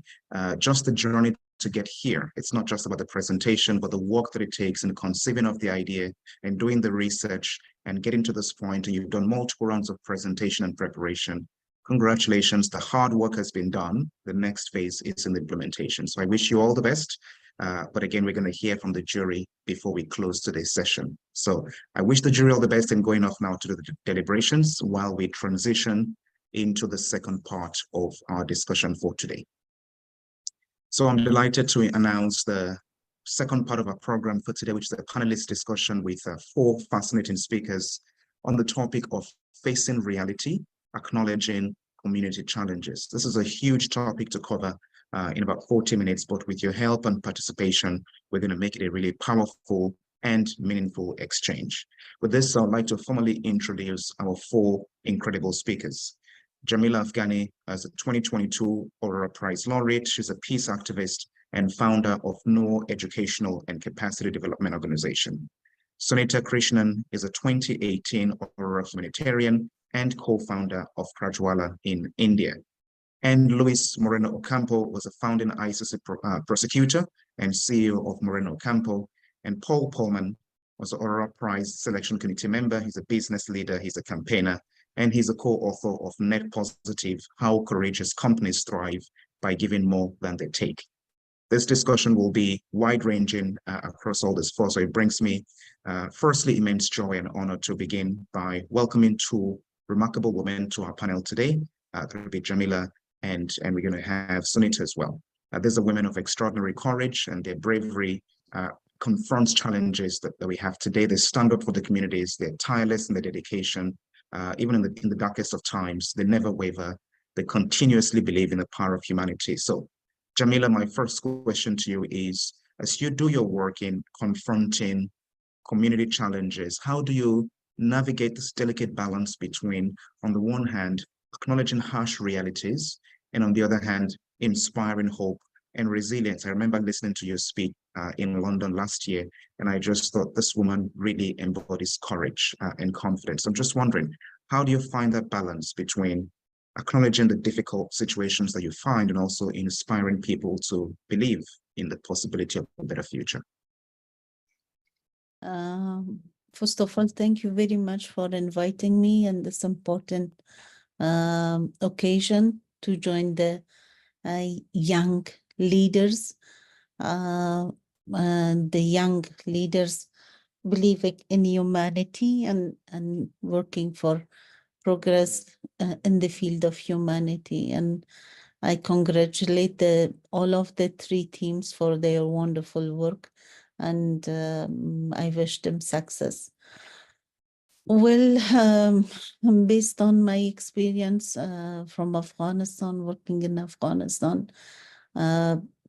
[SPEAKER 1] Just the journey to get here. It's not just about the presentation, but the work that it takes in conceiving of the idea and doing the research and getting to this point. And you've done multiple rounds of presentation and preparation. Congratulations, the hard work has been done. The next phase is in the implementation. So I wish you all the best. But again, we're going to hear from the jury before we close today's session. So I wish the jury all the best in going off now to the deliberations while we transition into the second part of our discussion for today. So I'm delighted to announce the second part of our program for today, which is a panelist discussion with 4 fascinating speakers on the topic of facing reality, acknowledging community challenges. This is a huge topic to cover in about 40 minutes, but with your help and participation, we're going to make it a really powerful and meaningful exchange. With this, I'd like to formally introduce our 4 incredible speakers. Jamila Afghani is a 2022 Aurora Prize laureate. She's a peace activist and founder of No Educational and Capacity Development Organization. Sunita Krishnan is a 2018 Aurora Humanitarian and co-founder of Prajwala in India. And Luis Moreno Ocampo was a founding ICC prosecutor and CEO of Moreno Ocampo. And Paul Pullman was an Aurora Prize Selection Committee member. He's a business leader, he's a campaigner, and he's a co-author of Net Positive, How Courageous Companies Thrive by Giving More Than They Take. This discussion will be wide-ranging across all this 4, so it brings me firstly immense joy and honor to begin by welcoming 2 remarkable women to our panel today. That'll be Jamila and we're going to have Sunita as well. These are women of extraordinary courage, and their bravery confronts challenges that we have today. They stand up for the communities, they're tireless in their dedication. Even in the darkest of times, they never waver. They continuously believe in the power of humanity. So, Jamila, my first question to you is, as you do your work in confronting community challenges, how do you navigate this delicate balance between, on the one hand, acknowledging harsh realities, and on the other hand, inspiring hope and resilience? I remember listening to you speak in London last year, and I just thought this woman really embodies courage and confidence. I'm just wondering, how do you find that balance between acknowledging the difficult situations that you find and also inspiring people to believe in the possibility of a better future?
[SPEAKER 3] First of all, thank you very much for inviting me in this important occasion to join the young leaders. And the young leaders believe in humanity and working for progress in the field of humanity. And I congratulate all of the 3 teams for their wonderful work, and I wish them success. Well, based on my experience from Afghanistan, working in Afghanistan,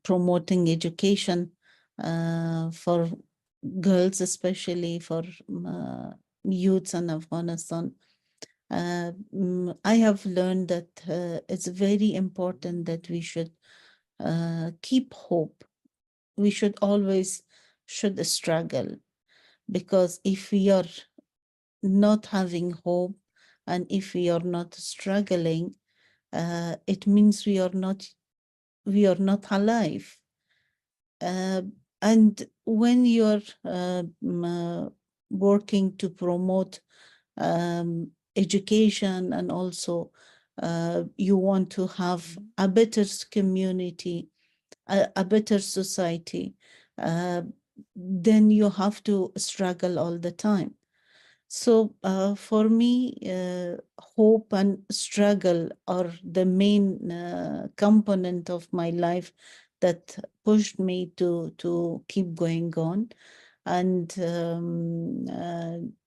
[SPEAKER 3] promoting education for girls, especially for youths in Afghanistan, I have learned that it's very important that we should keep hope. We should always struggle, because if we are not having hope and if we are not struggling, it means we are not alive. And when you're working to promote education, and also you want to have a better community, a better society, then you have to struggle all the time. So for me, hope and struggle are the main component of my life that pushed me to keep going on, and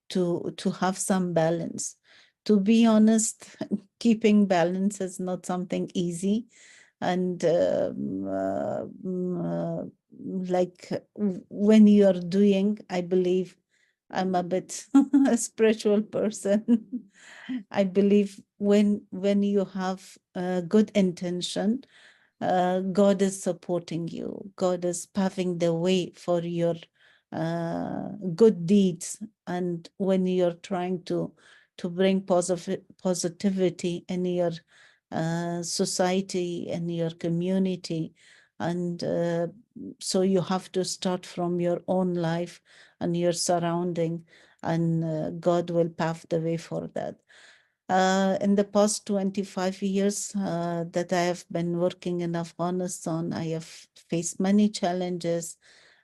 [SPEAKER 3] to have some balance. To be honest, keeping balance is not something easy. And like when you are doing, I believe I'm a bit a spiritual person. I believe when you have a good intention, God is supporting you. God is paving the way for your good deeds. And when you're trying to to bring positivity in your society and your community. And so you have to start from your own life and your surrounding, and God will pave the way for that. In the past 25 years that I have been working in Afghanistan, I have faced many challenges,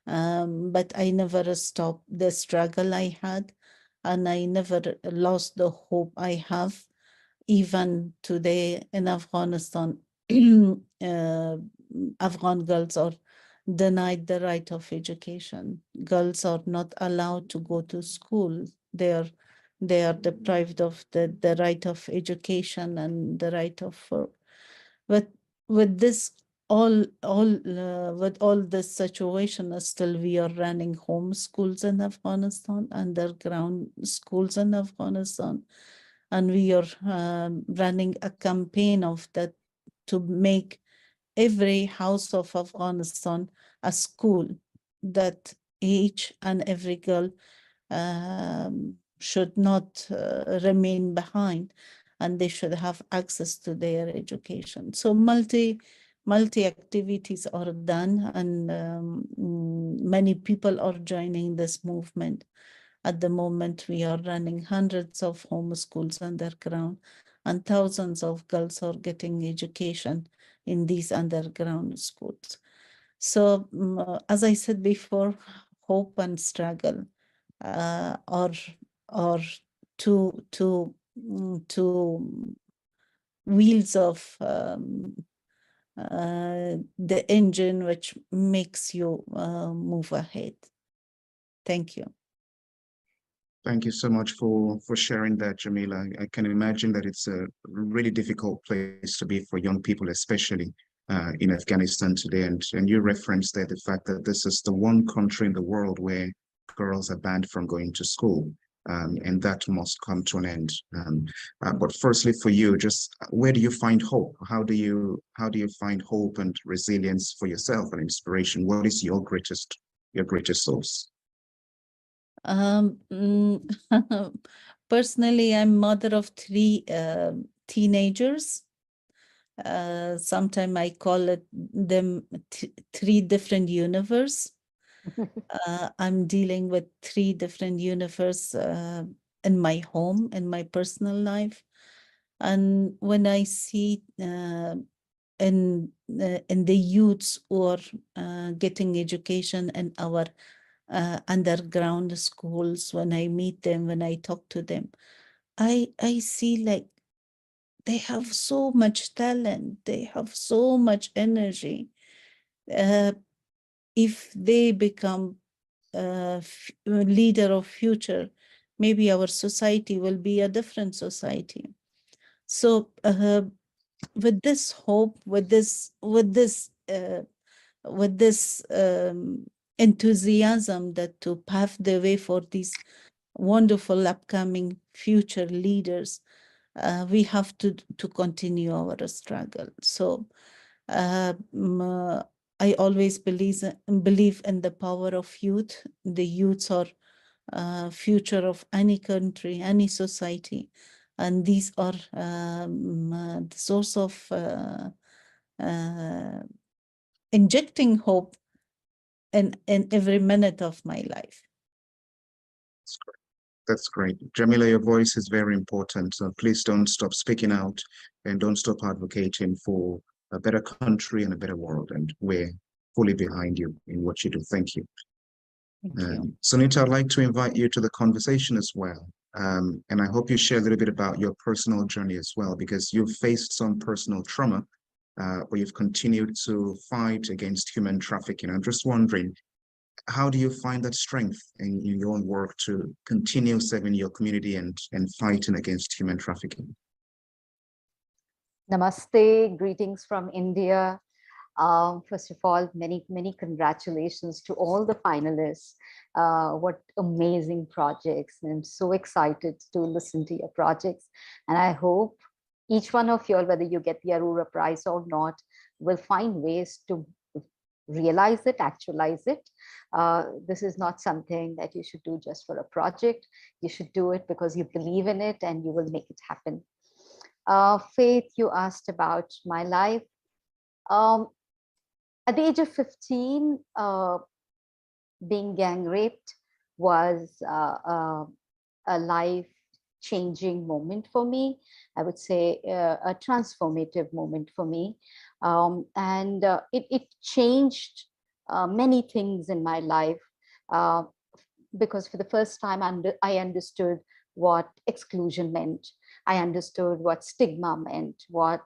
[SPEAKER 3] but I never stopped the struggle I had, and I never lost the hope I have. Even today in Afghanistan, Afghan girls are denied the right of education. Girls are not allowed to go to school. They are deprived of the right of education and the right of but with this with all this situation, still we are running home schools in Afghanistan, underground schools in Afghanistan, and we are running a campaign of that to make every house of Afghanistan a school, that each and every girl should not remain behind, and they should have access to their education. So multi activities are done, and many people are joining this movement. At the moment, we are running hundreds of home schools underground, and thousands of girls are getting education in these underground schools. So, as I said before, hope and struggle are two wheels of the engine which makes you move ahead. Thank you.
[SPEAKER 1] Thank you so much for sharing that, Jamila. I can imagine that it's a really difficult place to be for young people, especially in Afghanistan today. And you referenced there the fact that this is the one country in the world where girls are banned from going to school, and that must come to an end. But firstly, for you, just where do you find hope? How do you find hope and resilience for yourself and inspiration? What is your greatest source?
[SPEAKER 3] Personally, I'm mother of 3 teenagers. Sometimes I call them 3 different universes. I'm dealing with 3 different universes in my home, in my personal life. And when I see in the youths who are getting education in our underground schools, when I meet them, when I talk to them, I see like they have so much talent, they have so much energy. If they become leader of future, maybe our society will be a different society. So with this hope, with this enthusiasm that to pave the way for these wonderful upcoming future leaders, we have to continue our struggle. So I always believe in the power of youth. The youths are future of any country, any society, and these are the source of injecting hope in every minute of my life.
[SPEAKER 1] That's great. Jamila, your voice is very important. So please don't stop speaking out and don't stop advocating for a better country and a better world. And we're fully behind you in what you do. Thank you.
[SPEAKER 3] Thank you.
[SPEAKER 1] Sunita, I'd like to invite you to the conversation as well. And I hope you share a little bit about your personal journey as well, because you've faced some personal trauma, but you've continued to fight against human trafficking. I'm just wondering, how do you find that strength in your own work to continue serving your community and fighting against human trafficking?
[SPEAKER 10] Namaste, greetings from India. First of all, many congratulations to all the finalists. What amazing projects. I'm so excited to listen to your projects. And I hope each one of you, whether you get the Aurora Prize or not, will find ways to realize it, actualize it. This is not something that you should do just for a project. You should do it because you believe in it and you will make it happen. Faith, you asked about my life. At the age of 15, being gang raped was a life-changing moment for me. I would say a transformative moment for me. And it changed many things in my life because for the first time I understood what exclusion meant. I understood what stigma meant, what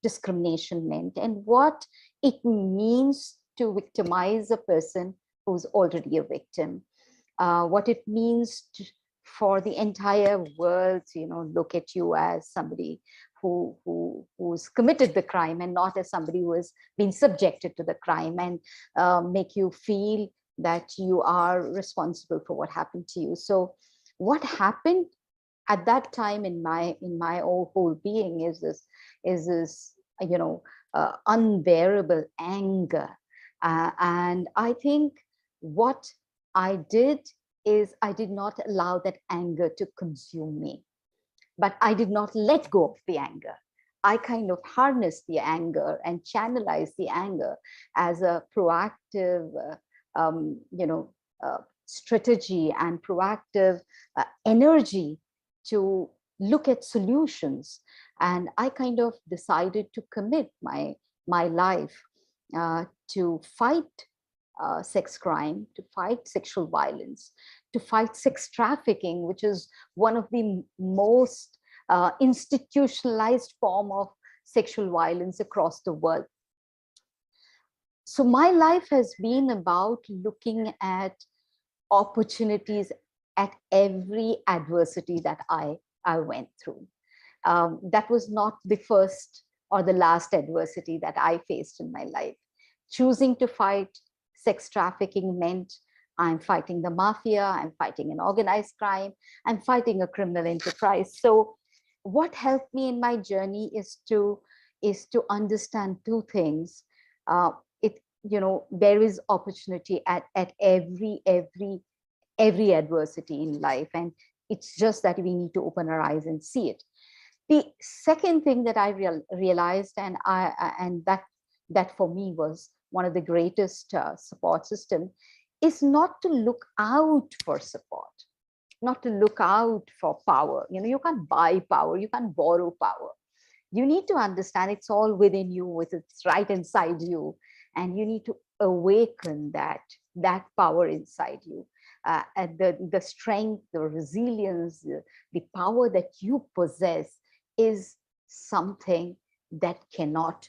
[SPEAKER 10] discrimination meant, and what it means to victimize a person who's already a victim. What it means for the entire world to, look at you as somebody who's committed the crime and not as somebody who has been subjected to the crime, and make you feel that you are responsible for what happened to you. So what happened at that time in my whole being is this unbearable anger, and I think what I did is I did not allow that anger to consume me, but I did not let go of the anger. I kind of harnessed the anger and channelized the anger as a proactive, strategy and proactive energy to look at solutions. And I kind of decided to commit my life to fight sex crime, to fight sexual violence, to fight sex trafficking, which is one of the most institutionalized form of sexual violence across the world. So my life has been about looking at opportunities at every adversity that I went through. That was not the first or the last adversity that I faced in my life. Choosing to fight sex trafficking meant I'm fighting the mafia, I'm fighting an organized crime, I'm fighting a criminal enterprise. So what helped me in my journey is to understand two things. There is opportunity at every adversity in life, and it's just that we need to open our eyes and see it. The second thing that I realized, and that for me was one of the greatest support system, is not to look out for support, not to look out for power. You can't buy power, you can't borrow power. You need to understand it's all within you, it's right inside you, and you need to awaken that power inside you. And the strength, the resilience, the power that you possess is something that cannot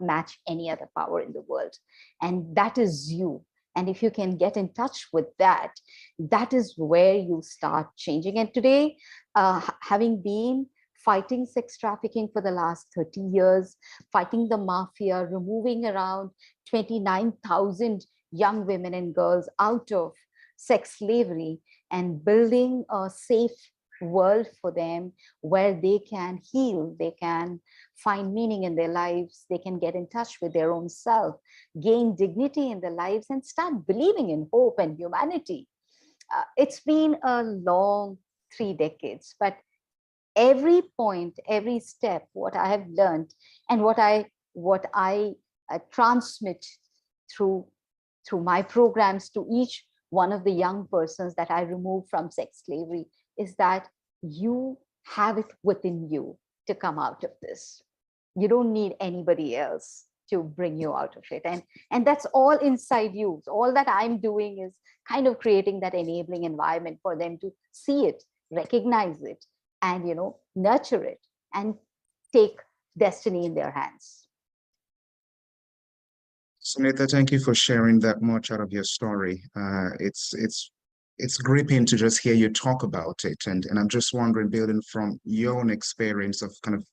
[SPEAKER 10] match any other power in the world. And that is you. And if you can get in touch with that, that is where you start changing. And today, having been fighting sex trafficking for the last 30 years, fighting the mafia, removing around 29,000 young women and girls out of sex slavery, and building a safe world for them where they can heal, they can find meaning in their lives, they can get in touch with their own self, gain dignity in their lives, and start believing in hope and humanity. It's been a long 3 decades, but every point, every step, what I have learned and what I transmit through my programs to each one of the young persons that I remove from sex slavery is that you have it within you to come out of this. You don't need anybody else to bring you out of it. And that's all inside you. So all that I'm doing is kind of creating that enabling environment for them to see it, recognize it, and nurture it and take destiny in their hands.
[SPEAKER 1] Sunita, thank you for sharing that much out of your story. It's gripping to just hear you talk about it. And I'm just wondering, building from your own experience of kind of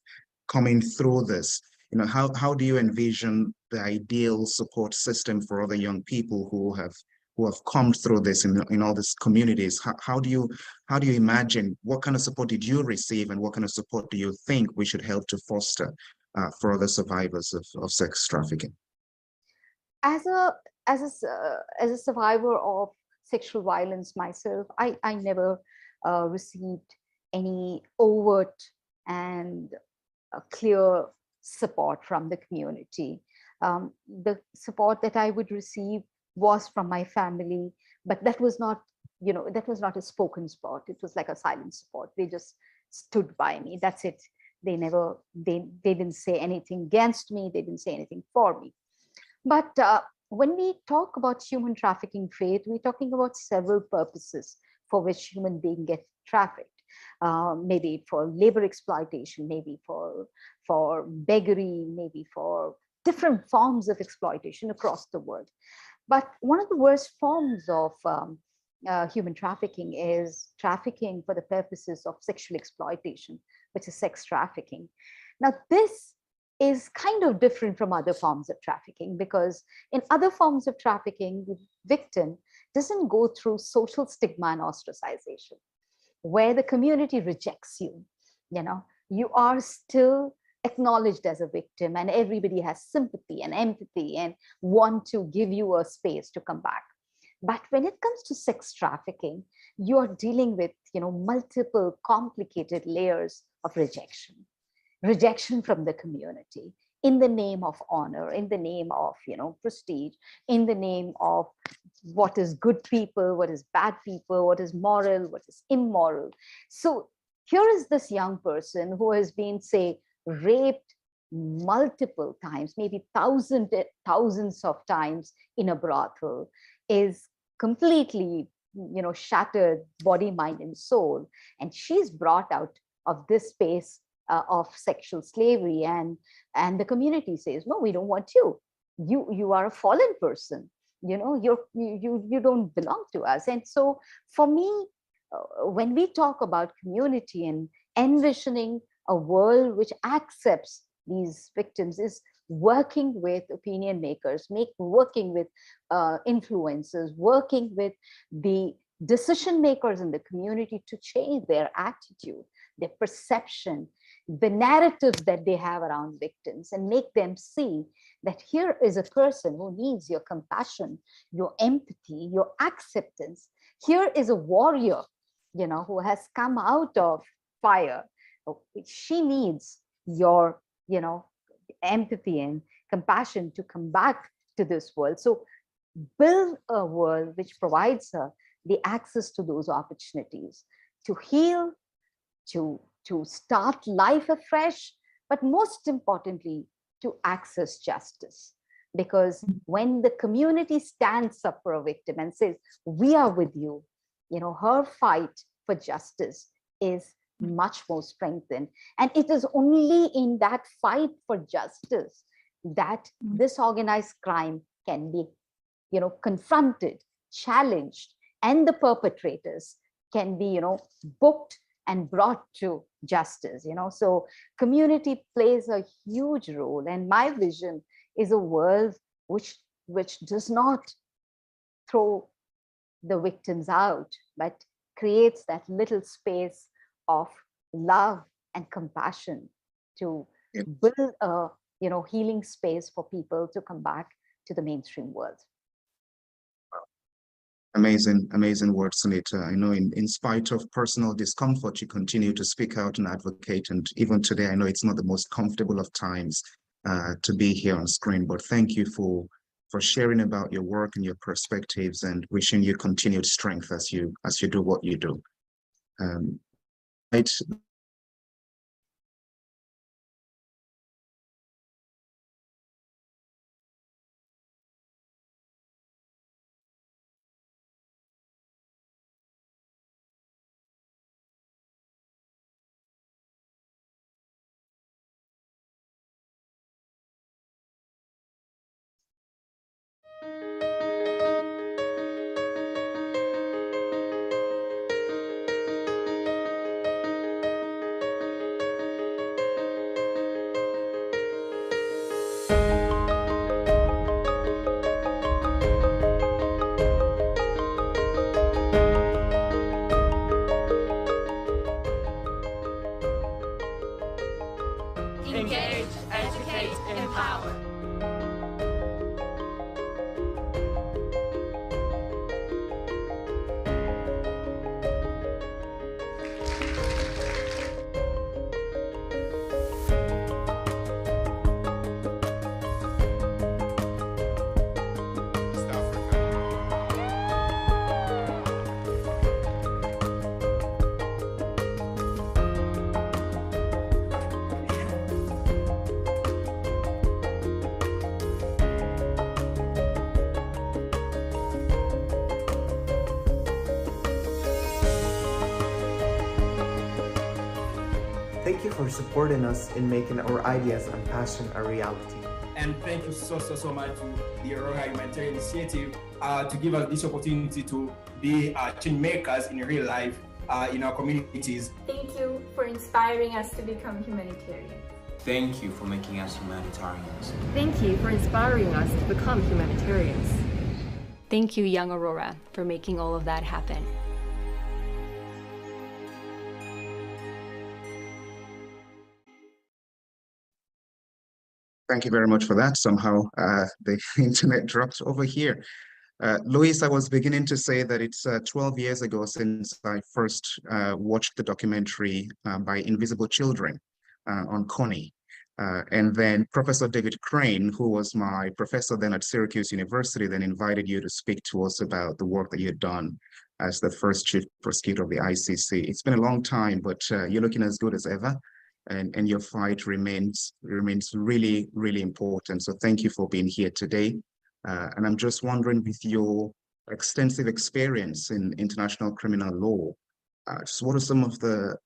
[SPEAKER 1] coming through this, how do you envision the ideal support system for other young people who have come through this in all these communities? How do you imagine, what kind of support did you receive, and what kind of support do you think we should help to foster for other survivors of sex trafficking?
[SPEAKER 10] as a as a survivor of sexual violence myself, I never received any overt and clear support from the community. The support that I would receive was from my family, but that was not, that was not a spoken support. It was like a silent support. They just stood by me. That's it. They never, they didn't say anything against me. They didn't say anything for me. But when we talk about human trafficking trade, we're talking about several purposes for which human beings get trafficked. Maybe for labor exploitation, maybe for beggary, maybe for different forms of exploitation across the world. But one of the worst forms of human trafficking is trafficking for the purposes of sexual exploitation, which is sex trafficking. Now, this is kind of different from other forms of trafficking, because in other forms of trafficking, the victim doesn't go through social stigma and ostracization, where the community rejects you. You are still acknowledged as a victim, and everybody has sympathy and empathy and want to give you a space to come back. But when it comes to sex trafficking, you are dealing with multiple complicated layers of rejection from the community, in the name of honor, in the name of prestige, in the name of what is good people, what is bad people, what is moral, what is immoral. So here is this young person who has been, say, raped multiple times, maybe thousands of times in a brothel, is completely shattered body, mind, and soul, and she's brought out of this space of sexual slavery, and the community says, no, we don't want you. You are a fallen person. You don't belong to us. And so for me, when we talk about community and envisioning a world which accepts these victims, is working with opinion makers, working with influencers, working with the decision makers in the community to change their attitude, their perception, the narratives that they have around victims, and make them see that here is a person who needs your compassion, your empathy, your acceptance. Here is a warrior, who has come out of fire. She needs your, empathy and compassion to come back to this world. So build a world which provides her the access to those opportunities to heal, to start life afresh, but most importantly, to access justice. Because when the community stands up for a victim and says, we are with you, her fight for justice is much more strengthened. And it is only in that fight for justice that this organized crime can be, confronted, challenged, and the perpetrators can be, booked and brought to justice. So community plays a huge role, and my vision is a world which does not throw the victims out, but creates that little space of love and compassion to build a healing space for people to come back to the mainstream world.
[SPEAKER 1] Amazing words, Sunita. I know in spite of personal discomfort, you continue to speak out and advocate. And even today, I know it's not the most comfortable of times to be here on screen, but thank you for sharing about your work and your perspectives, and wishing you continued strength as you do what you do. Right.
[SPEAKER 4] for supporting us in making our ideas and passion a reality.
[SPEAKER 20] And thank you so much to the Aurora Humanitarian Initiative to give us this opportunity to be change makers in real life in our communities.
[SPEAKER 24] Thank you for inspiring us to become humanitarians.
[SPEAKER 21] Thank you for making us humanitarians.
[SPEAKER 22] Thank you for inspiring us to become humanitarians.
[SPEAKER 7] Thank you, Young Aurora, for making all of that happen.
[SPEAKER 1] Thank you very much for that. Somehow the internet dropped over here. Luis, I was beginning to say that it's 12 years ago since I first watched the documentary by Invisible Children on Connie. And then Professor David Crane, who was my professor then at Syracuse University, then invited you to speak to us about the work that you'd done as the first chief prosecutor of the ICC. It's been a long time, but you're looking as good as ever. And your fight remains really, really important. So thank you for being here today. And I'm just wondering, with your extensive experience in international criminal law, just what are some of the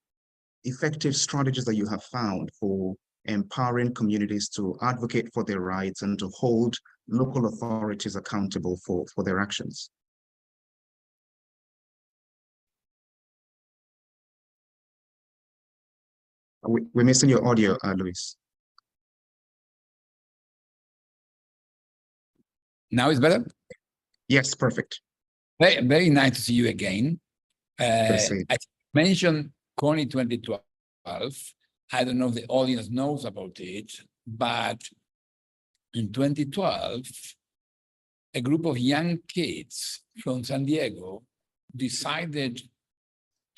[SPEAKER 1] effective strategies that you have found for empowering communities to advocate for their rights and to hold local authorities accountable for their actions? We're missing your audio, Luis.
[SPEAKER 23] Now it's better?
[SPEAKER 1] Yes, perfect.
[SPEAKER 23] Very, very nice to see you again. I mentioned Connie 2012. I don't know if the audience knows about it, but in 2012, a group of young kids from San Diego decided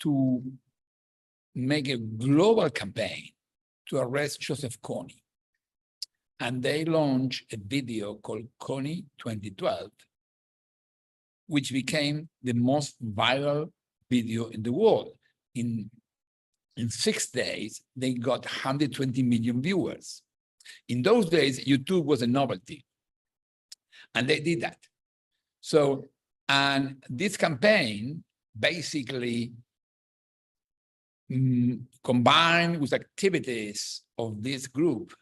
[SPEAKER 23] to make a global campaign to arrest Joseph Kony. And they launched a video called Kony 2012, which became the most viral video in the world. In 6 days, they got 120 million viewers. In those days, YouTube was a novelty. And they did that. So, and this campaign basically combined with activities of this group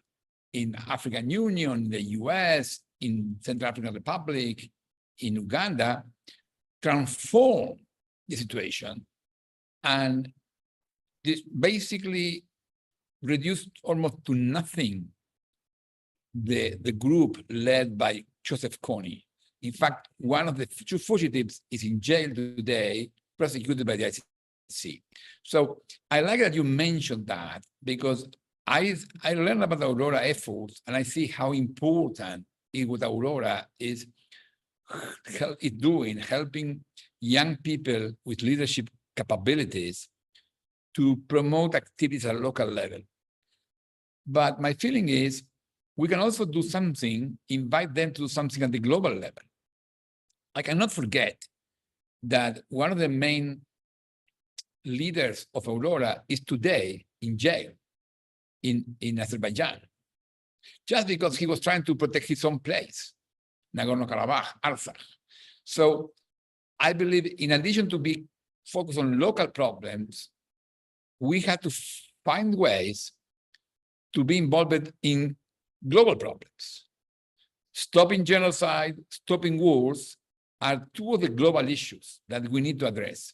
[SPEAKER 23] in African Union, the US, in Central African Republic, in Uganda, transformed the situation and this basically reduced almost to nothing the group led by Joseph Kony. In fact, one of the two fugitives is in jail today, prosecuted by the ICC. So I like that you mentioned that because I learned about the Aurora efforts and I see how important what Aurora is doing, helping young people with leadership capabilities to promote activities at a local level. But my feeling is we can also do something, invite them to do something at the global level. I cannot forget that one of the main leaders of Aurora is today in jail in Azerbaijan, just because he was trying to protect his own place, Nagorno-Karabakh, Artsakh. So I believe in addition to be focused on local problems, we have to find ways to be involved in global problems. Stopping genocide, stopping wars are two of the global issues that we need to address.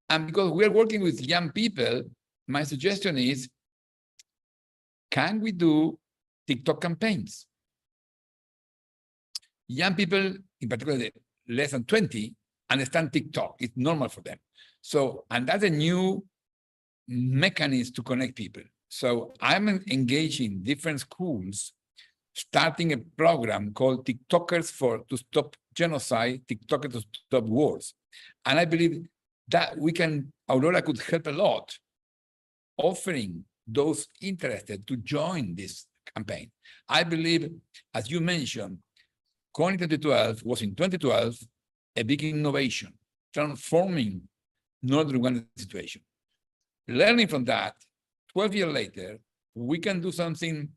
[SPEAKER 23] And because we're working with young people, my suggestion is, can we do TikTok campaigns? Young people, in particular less than 20, understand TikTok. It's normal for them. So, and that's a new mechanism to connect people. So I'm engaging different schools, starting a program called TikTokers to Stop Genocide, TikTokers to Stop Wars. And I believe that Aurora could help a lot, offering those interested to join this campaign. I believe, as you mentioned, Kony 2012 was in 2012 a big innovation, transforming Northern Uganda situation. Learning from that, 12 years later, we can do something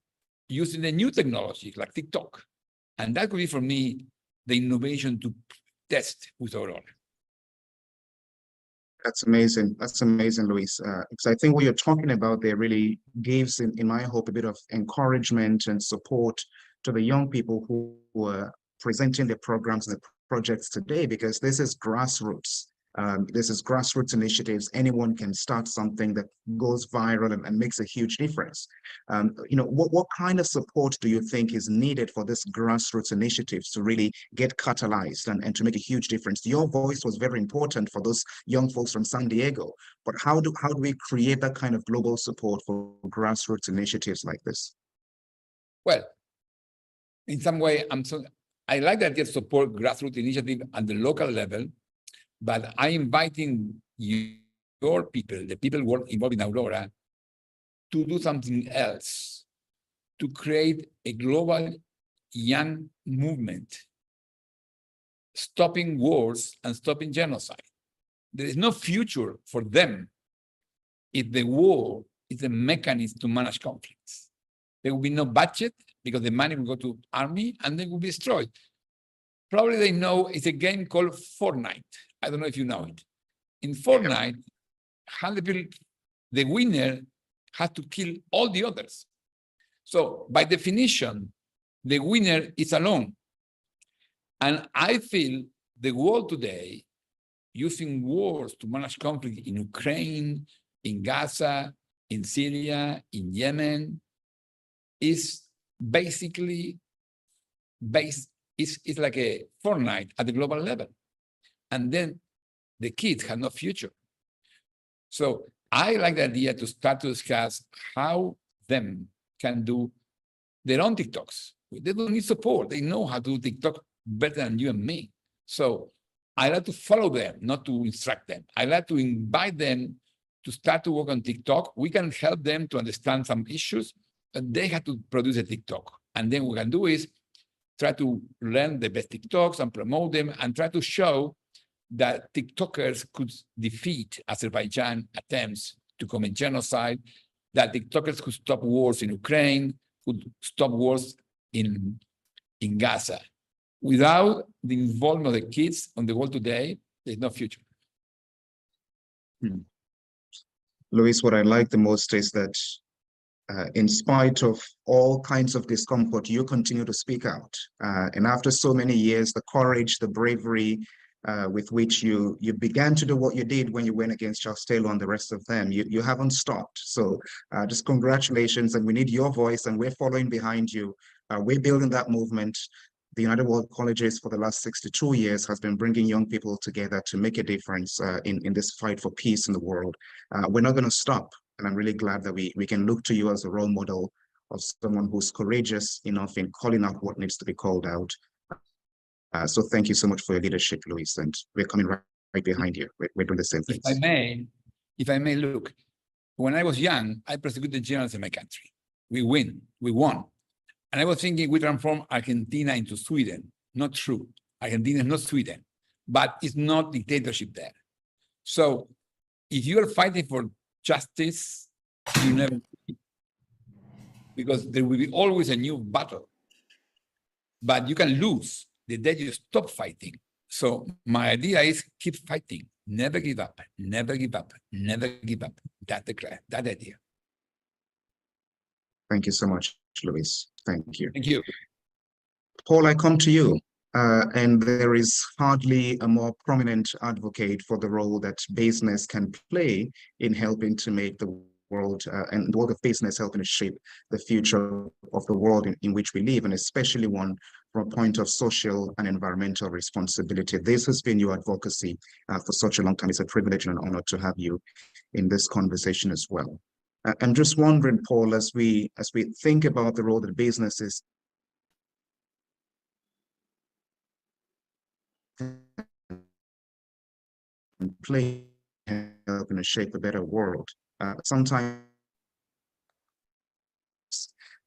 [SPEAKER 23] using the new technology like TikTok. And that could be, for me, the innovation to test with Aurora.
[SPEAKER 1] That's amazing. That's amazing, Luis. Because I think what you're talking about there really gives, in my hope, a bit of encouragement and support to the young people who are presenting their programs and the projects today, because this is grassroots. This is grassroots initiatives. Anyone can start something that goes viral and makes a huge difference. What kind of support do you think is needed for this grassroots initiatives to really get catalyzed and to make a huge difference? Your voice was very important for those young folks from San Diego, but how do we create that kind of global support for grassroots initiatives like this?
[SPEAKER 23] Well, in some way, I like that get support grassroots initiative at the local level, but I'm inviting your people, the people who are involved in Aurora, to do something else, to create a global young movement, stopping wars and stopping genocide. There is no future for them if the war is a mechanism to manage conflicts. There will be no budget because the money will go to army and they will be destroyed. Probably they know it's a game called Fortnite. I don't know if you know it. In Fortnite, the winner has to kill all the others. So by definition, the winner is alone. And I feel the world today, using wars to manage conflict in Ukraine, in Gaza, in Syria, in Yemen, is basically it's like a Fortnite at the global level. And then the kids have no future. So I like the idea to start to discuss how them can do their own TikToks. They don't need support. They know how to do TikTok better than you and me. So I like to follow them, not to instruct them. I like to invite them to start to work on TikTok. We can help them to understand some issues, but they have to produce a TikTok. And then what we can do is try to learn the best TikToks and promote them and try to show that TikTokers could defeat Azerbaijan attempts to commit genocide, that TikTokers could stop wars in Ukraine, could stop wars in Gaza. Without the involvement of the kids on the world today, there's no future.
[SPEAKER 1] Luis, what I like the most is that in spite of all kinds of discomfort, you continue to speak out. And after so many years, the courage, the bravery with which you began to do what you did when you went against Charles Taylor and the rest of them, you haven't stopped. So just congratulations, and we need your voice, and we're following behind you. We're building that movement. The United World Colleges for the last 62 years has been bringing young people together to make a difference in this fight for peace in the world. We're not going to stop. And I'm really glad that we can look to you as a role model of someone who's courageous enough in calling out what needs to be called out. So thank you so much for your leadership, Luis, and we're coming right behind you. We're doing the same things.
[SPEAKER 23] If I may look, when I was young, I persecuted generals in my country. We won. And I was thinking we transform Argentina into Sweden. Not true. Argentina is not Sweden, but it's not dictatorship there. So if you are fighting for justice, you never, because there will be always a new battle. But you can lose the day you stop fighting. So my idea is keep fighting, never give up, never give up, never give up. That idea.
[SPEAKER 1] Thank you so much, Luis. Thank you.
[SPEAKER 23] Thank you.
[SPEAKER 1] Paul, I come to you. And there is hardly a more prominent advocate for the role that business can play in helping to make the world and the world of business helping to shape the future of the world in which we live, and especially one from a point of social and environmental responsibility. This has been your advocacy for such a long time. It's a privilege and an honor to have you in this conversation as well. I'm just wondering, Paul, as we think about the role that businesses play helping to shape a better world. Sometimes,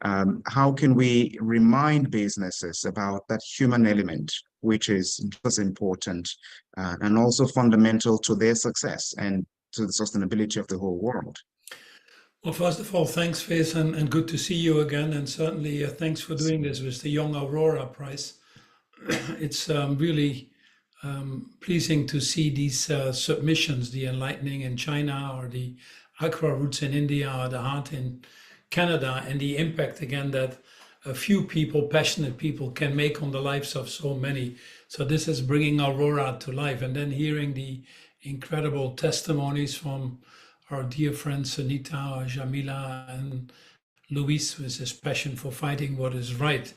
[SPEAKER 1] how can we remind businesses about that human element, which is just important and also fundamental to their success and to the sustainability of the whole world?
[SPEAKER 5] Well, first of all, thanks, Faiz, and good to see you again. And certainly thanks for doing this with the Young Aurora Prize. It's really pleasing to see these submissions, the Enlightenment in China, or the Aqua Roots in India, or the Hearth in Canada, and the impact again that a few people, passionate people, can make on the lives of so many. So this is bringing Aurora to life. And then hearing the incredible testimonies from our dear friends Sunita, Jamila, and Luis, with his passion for fighting what is right.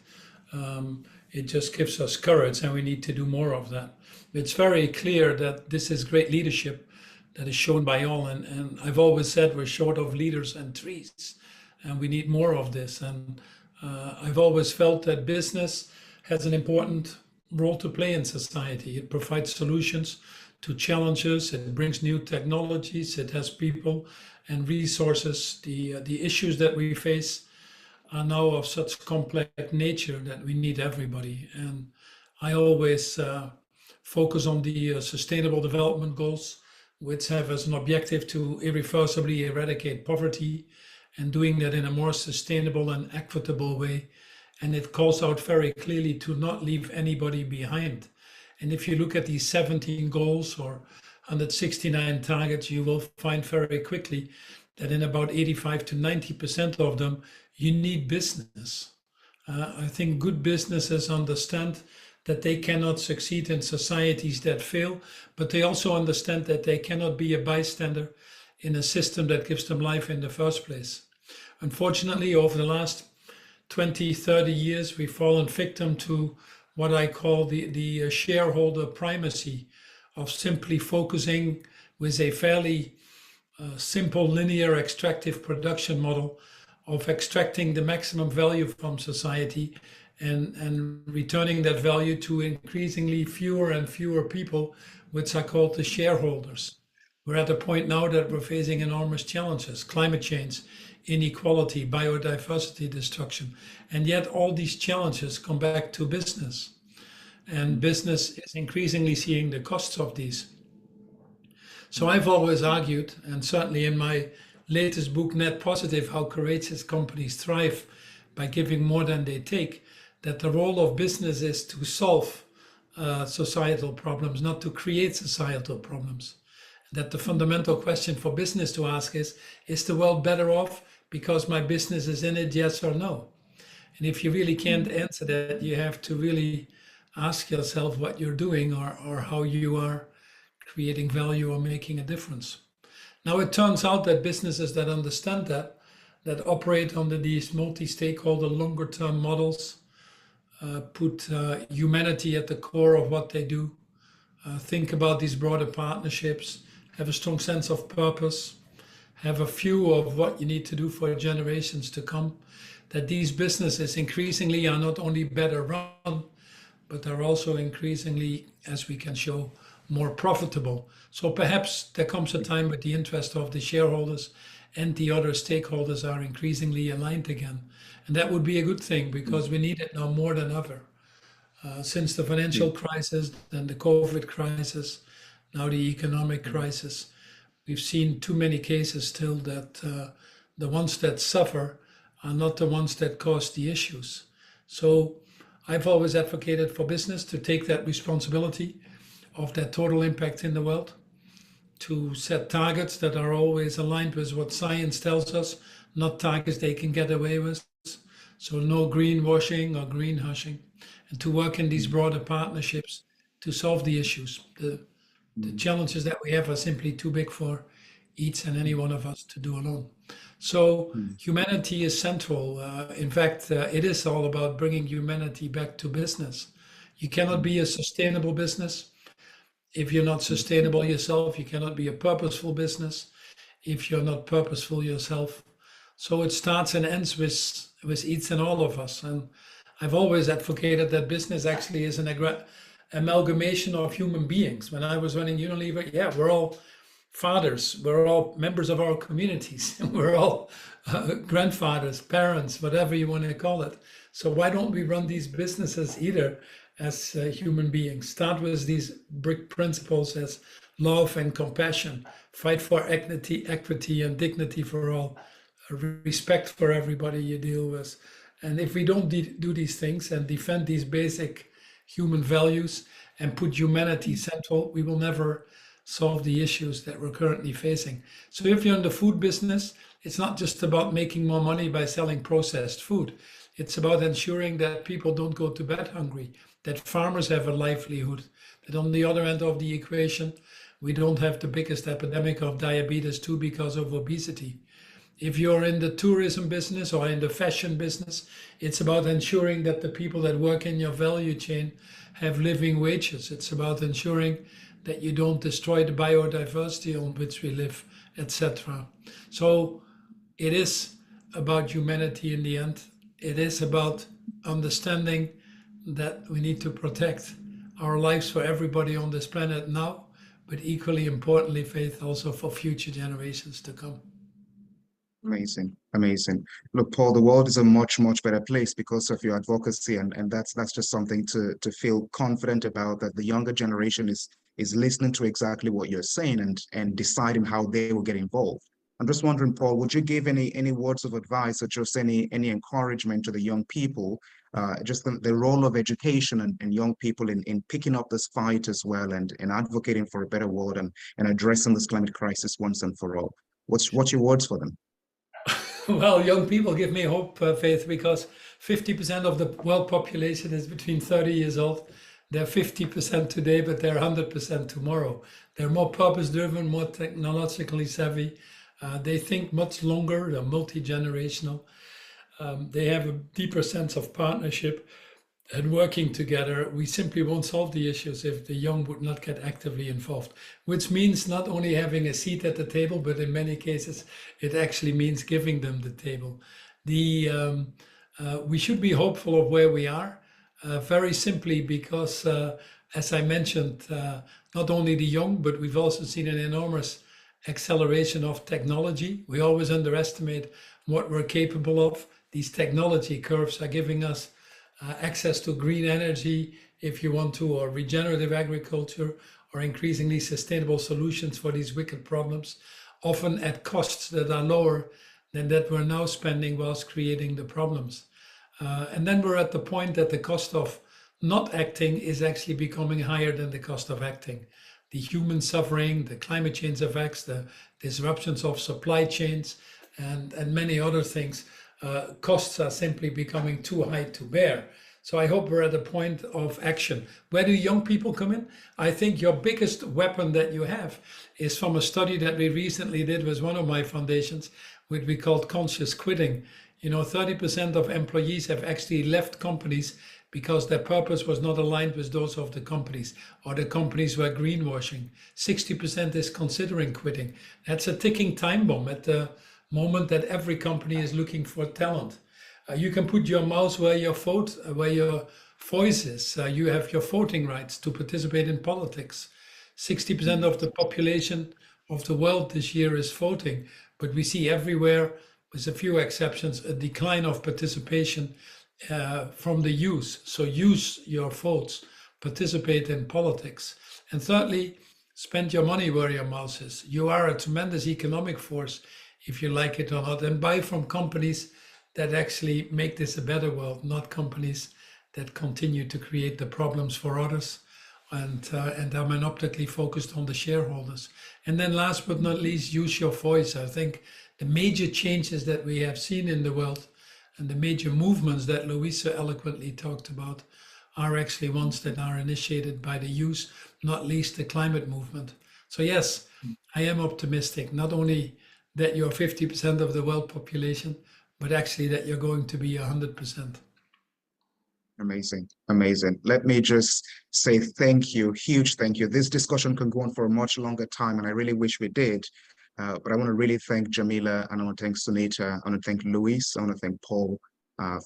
[SPEAKER 5] It just gives us courage, and we need to do more of that. It's very clear that this is great leadership that is shown by all. And I've always said we're short of leaders and trees, and we need more of this. And I've always felt that business has an important role to play in society. It provides solutions to challenges, it brings new technologies, it has people and resources. The issues that we face are now of such complex nature that we need everybody. And I always focus on the Sustainable Development Goals, which have as an objective to irreversibly eradicate poverty, and doing that in a more sustainable and equitable way. And it calls out very clearly to not leave anybody behind. And if you look at these 17 goals or 169 targets, you will find very quickly that in about 85 to 90% of them, you need business. I think good businesses understand that they cannot succeed in societies that fail, but they also understand that they cannot be a bystander in a system that gives them life in the first place. Unfortunately, over the last 20, 30 years, we've fallen victim to what I call the shareholder primacy of simply focusing with a fairly simple linear extractive production model of extracting the maximum value from society and returning that value to increasingly fewer and fewer people, which are called the shareholders. We're at a point now that we're facing enormous challenges: climate change, inequality, biodiversity destruction. And yet all these challenges come back to business. And business is increasingly seeing the costs of these. So I've always argued, and certainly in my latest book, Net Positive, How Courageous Companies Thrive by Giving More Than They Take, that the role of business is to solve societal problems, not to create societal problems. That the fundamental question for business to ask is the world better off because my business is in it, yes or no? And if you really can't answer that, you have to really ask yourself what you're doing or how you are creating value or making a difference. Now, it turns out that businesses that understand that operate under these multi-stakeholder longer-term models, put humanity at the core of what they do, think about these broader partnerships, have a strong sense of purpose, have a view of what you need to do for generations to come, that these businesses increasingly are not only better run, but are also increasingly, as we can show, more profitable. So perhaps there comes a time with the interest of the shareholders and the other stakeholders are increasingly aligned again. And that would be a good thing because we need it now more than ever. Since the financial crisis, then the COVID crisis, now the economic crisis, we've seen too many cases still that the ones that suffer are not the ones that cause the issues. So I've always advocated for business to take that responsibility of that total impact in the world, to set targets that are always aligned with what science tells us, not targets they can get away with. So no greenwashing or green hushing, and to work in these broader partnerships to solve the issues. The challenges that we have are simply too big for each and any one of us to do alone. So humanity is central. In fact, it is all about bringing humanity back to business. You cannot be a sustainable business if you're not sustainable yourself. You cannot be a purposeful business if you're not purposeful yourself. So it starts and ends with each and all of us. And I've always advocated that business actually is an amalgamation of human beings. When I was running Unilever, yeah, we're all fathers, we're all members of our communities, we're all grandfathers, parents, whatever you want to call it. So why don't we run these businesses either as human beings? Start with these brick principles as love and compassion, fight for equity and dignity for all, respect for everybody you deal with. And if we don't do these things and defend these basic human values and put humanity central, we will never solve the issues that we're currently facing. So if you're in the food business, it's not just about making more money by selling processed food. It's about ensuring that people don't go to bed hungry, that farmers have a livelihood, that on the other end of the equation, we don't have the biggest epidemic of diabetes too because of obesity. If you're in the tourism business or in the fashion business, it's about ensuring that the people that work in your value chain have living wages. It's about ensuring that you don't destroy the biodiversity on which we live, etc. So it is about humanity in the end. It is about understanding that we need to protect our lives for everybody on this planet now, but equally importantly, Faith, also for future generations to come.
[SPEAKER 1] Amazing, amazing. Look, Paul, the world is a much, much better place because of your advocacy, and that's just something to feel confident about, that the younger generation is listening to exactly what you're saying and deciding how they will get involved. I'm just wondering, Paul, would you give any words of advice or just any encouragement to the young people, just the role of education and young people in picking up this fight as well and advocating for a better world and addressing this climate crisis once and for all? What's your words for them?
[SPEAKER 5] Well, young people give me hope, Faith, because 50% of the world population is between 30 years old. They're 50% today, but they're 100% tomorrow. They're more purpose-driven, more technologically savvy. They think much longer, they're multi-generational. They have a deeper sense of partnership and working together. We simply won't solve the issues if the young would not get actively involved, which means not only having a seat at the table, but in many cases, it actually means giving them the table. We should be hopeful of where we are, very simply because, as I mentioned, not only the young, but we've also seen an enormous acceleration of technology. We always underestimate what we're capable of. These technology curves are giving us access to green energy, if you want to, or regenerative agriculture, or increasingly sustainable solutions for these wicked problems, often at costs that are lower than that we're now spending whilst creating the problems. And then we're at the point that the cost of not acting is actually becoming higher than the cost of acting. The human suffering, the climate change effects, the disruptions of supply chains, and many other things, costs are simply becoming too high to bear. So I hope we're at a point of action. Where do young people come in? I think your biggest weapon that you have is from a study that we recently did with one of my foundations, which we called conscious quitting. 30% of employees have actually left companies because their purpose was not aligned with those of the companies, or the companies were greenwashing. 60% is considering quitting. That's a ticking time bomb at the moment that every company is looking for talent. You can put your mouse where your voice is. You have your voting rights to participate in politics. 60% of the population of the world this year is voting, but we see everywhere, with a few exceptions, a decline of participation from the youth. So use your votes, participate in politics. And thirdly, spend your money where your mouth is. You are a tremendous economic force, if you like it or not, and buy from companies that actually make this a better world, not companies that continue to create the problems for others and are monoptically focused on the shareholders. And then last but not least, use your voice. I think the major changes that we have seen in the world and the major movements that Luis so eloquently talked about are actually ones that are initiated by the youth, not least the climate movement. So yes, I am optimistic, not only that you're 50% of the world population, but actually that you're going to be 100%.
[SPEAKER 1] Amazing, amazing. Let me just say thank you, huge thank you. This discussion can go on for a much longer time, and I really wish we did. But I want to really thank Jamila, and I want to thank Sunita, I want to thank Luis, I want to thank Paul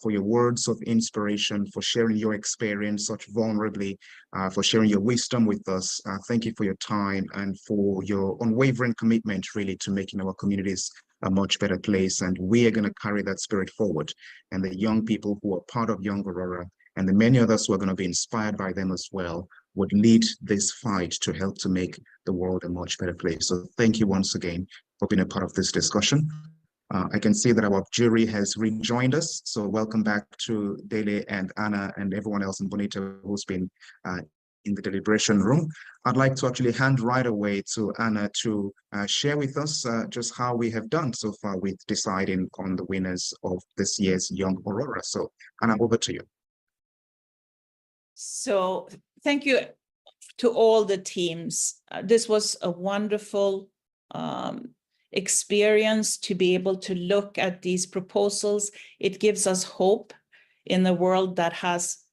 [SPEAKER 1] for your words of inspiration, for sharing your experience such vulnerably, for sharing your wisdom with us. Thank you for your time and for your unwavering commitment really to making our communities a much better place. And we are going to carry that spirit forward. And the young people who are part of Young Aurora and the many others who are going to be inspired by them as well would lead this fight to help to make the world a much better place. So thank you once again for being a part of this discussion. I can see that our jury has rejoined us. So welcome back to Dele and Anna and everyone else in Bonita who's been in the deliberation room. I'd like to actually hand right away to Anna to share with us just how we have done so far with deciding on the winners of this year's Young Aurora. So Anna, over to you.
[SPEAKER 6] So thank you to all the teams. This was a wonderful experience to be able to look at these proposals. It gives us hope in a world that has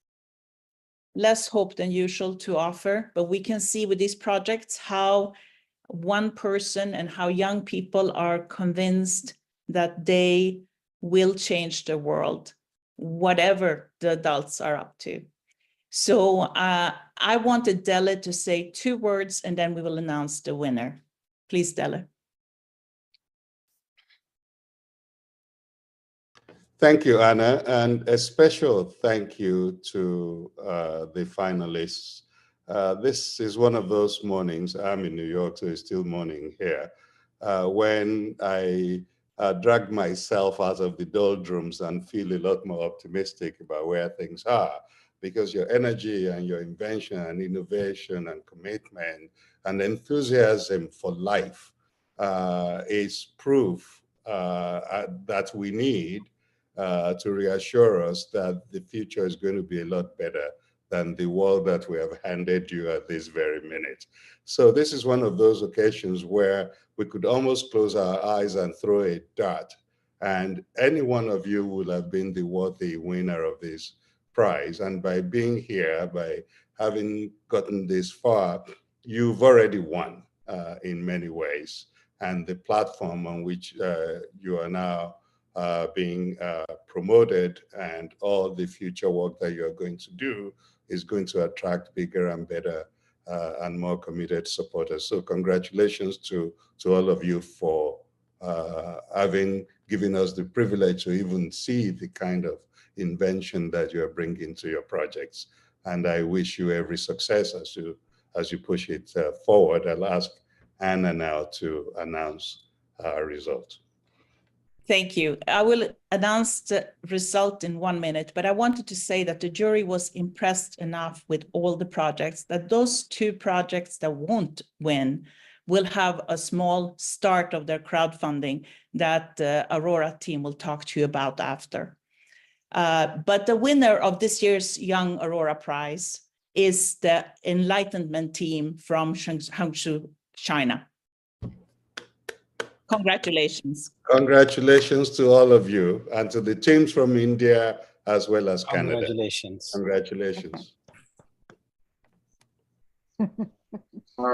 [SPEAKER 6] less hope than usual to offer, but we can see with these projects how one person and how young people are convinced that they will change the world, whatever the adults are up to. So I wanted Dele to say 2 words and then we will announce the winner. Please, Dele.
[SPEAKER 8] Thank you, Anna, and a special thank you to the finalists. This is one of those mornings, I'm in New York, so it's still morning here, when I drag myself out of the doldrums and feel a lot more optimistic about where things are, because your energy and your invention and innovation and commitment and enthusiasm for life is proof that we need to reassure us that the future is going to be a lot better than the world that we have handed you at this very minute. So this is one of those occasions where we could almost close our eyes and throw a dart, and any one of you will have been the worthy winner of this prize. And by being here, by having gotten this far, you've already won in many ways. And the platform on which you are now being promoted and all the future work that you're going to do is going to attract bigger and better and more committed supporters. So congratulations to all of you for having given us the privilege to even see the kind of invention that you're bringing to your projects. And I wish you every success as you push it forward. I'll ask Anna now to announce our result.
[SPEAKER 6] Thank you. I will announce the result in 1 minute, but I wanted to say that the jury was impressed enough with all the projects that those 2 projects that won't win will have a small start of their crowdfunding that the Aurora team will talk to you about after. But the winner of this year's Young Aurora Prize is the Enlightenment team from Hangzhou, China. Congratulations.
[SPEAKER 8] Congratulations to all of you and to the teams from India as well as Canada.
[SPEAKER 9] Congratulations.
[SPEAKER 8] Congratulations.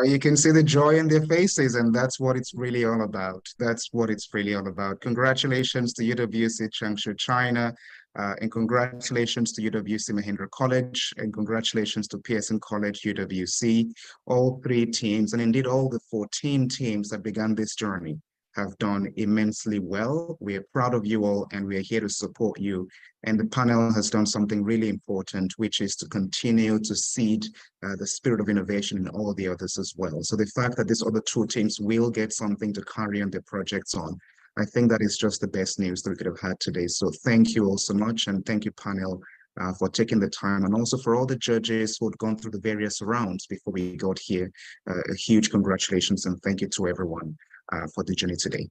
[SPEAKER 1] You can see the joy in their faces, and that's what it's really all about. That's what it's really all about. Congratulations to UWC Changshu, China, and congratulations to UWC Mahindra College, and congratulations to Pearson College, UWC. All 3 teams, and indeed all the 14 teams that began this journey, have done immensely well. We are proud of you all, and we are here to support you. And the panel has done something really important, which is to continue to seed the spirit of innovation in all the others as well. So the fact that these other 2 teams will get something to carry on their projects on, I think that is just the best news that we could have had today. So thank you all so much, and thank you, panel, for taking the time, and also for all the judges who had gone through the various rounds before we got here. A huge congratulations and thank you to everyone for the journey today.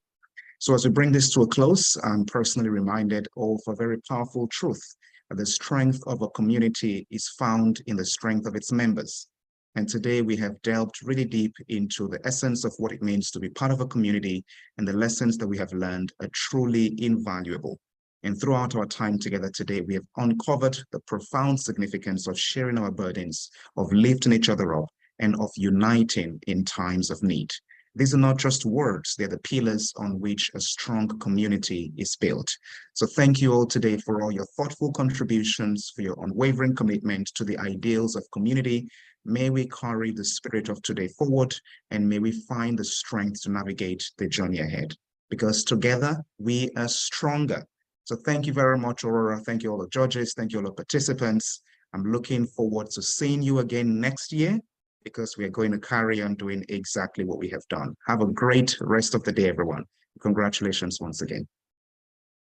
[SPEAKER 1] So as we bring this to a close, I'm personally reminded of a very powerful truth. The strength of a community is found in the strength of its members. And today we have delved really deep into the essence of what it means to be part of a community, and the lessons that we have learned are truly invaluable. And throughout our time together today, we have uncovered the profound significance of sharing our burdens, of lifting each other up, and of uniting in times of need. These are not just words, they're the pillars on which a strong community is built. So thank you all today for all your thoughtful contributions, for your unwavering commitment to the ideals of community. May we carry the spirit of today forward, and may we find the strength to navigate the journey ahead, because together we are stronger. So thank you very much, Aurora. Thank you all the judges. Thank you all the participants. I'm looking forward to seeing you again next year, because we are going to carry on doing exactly what we have done. Have a great rest of the day, everyone. Congratulations once again.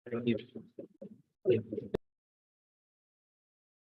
[SPEAKER 9] Thank you.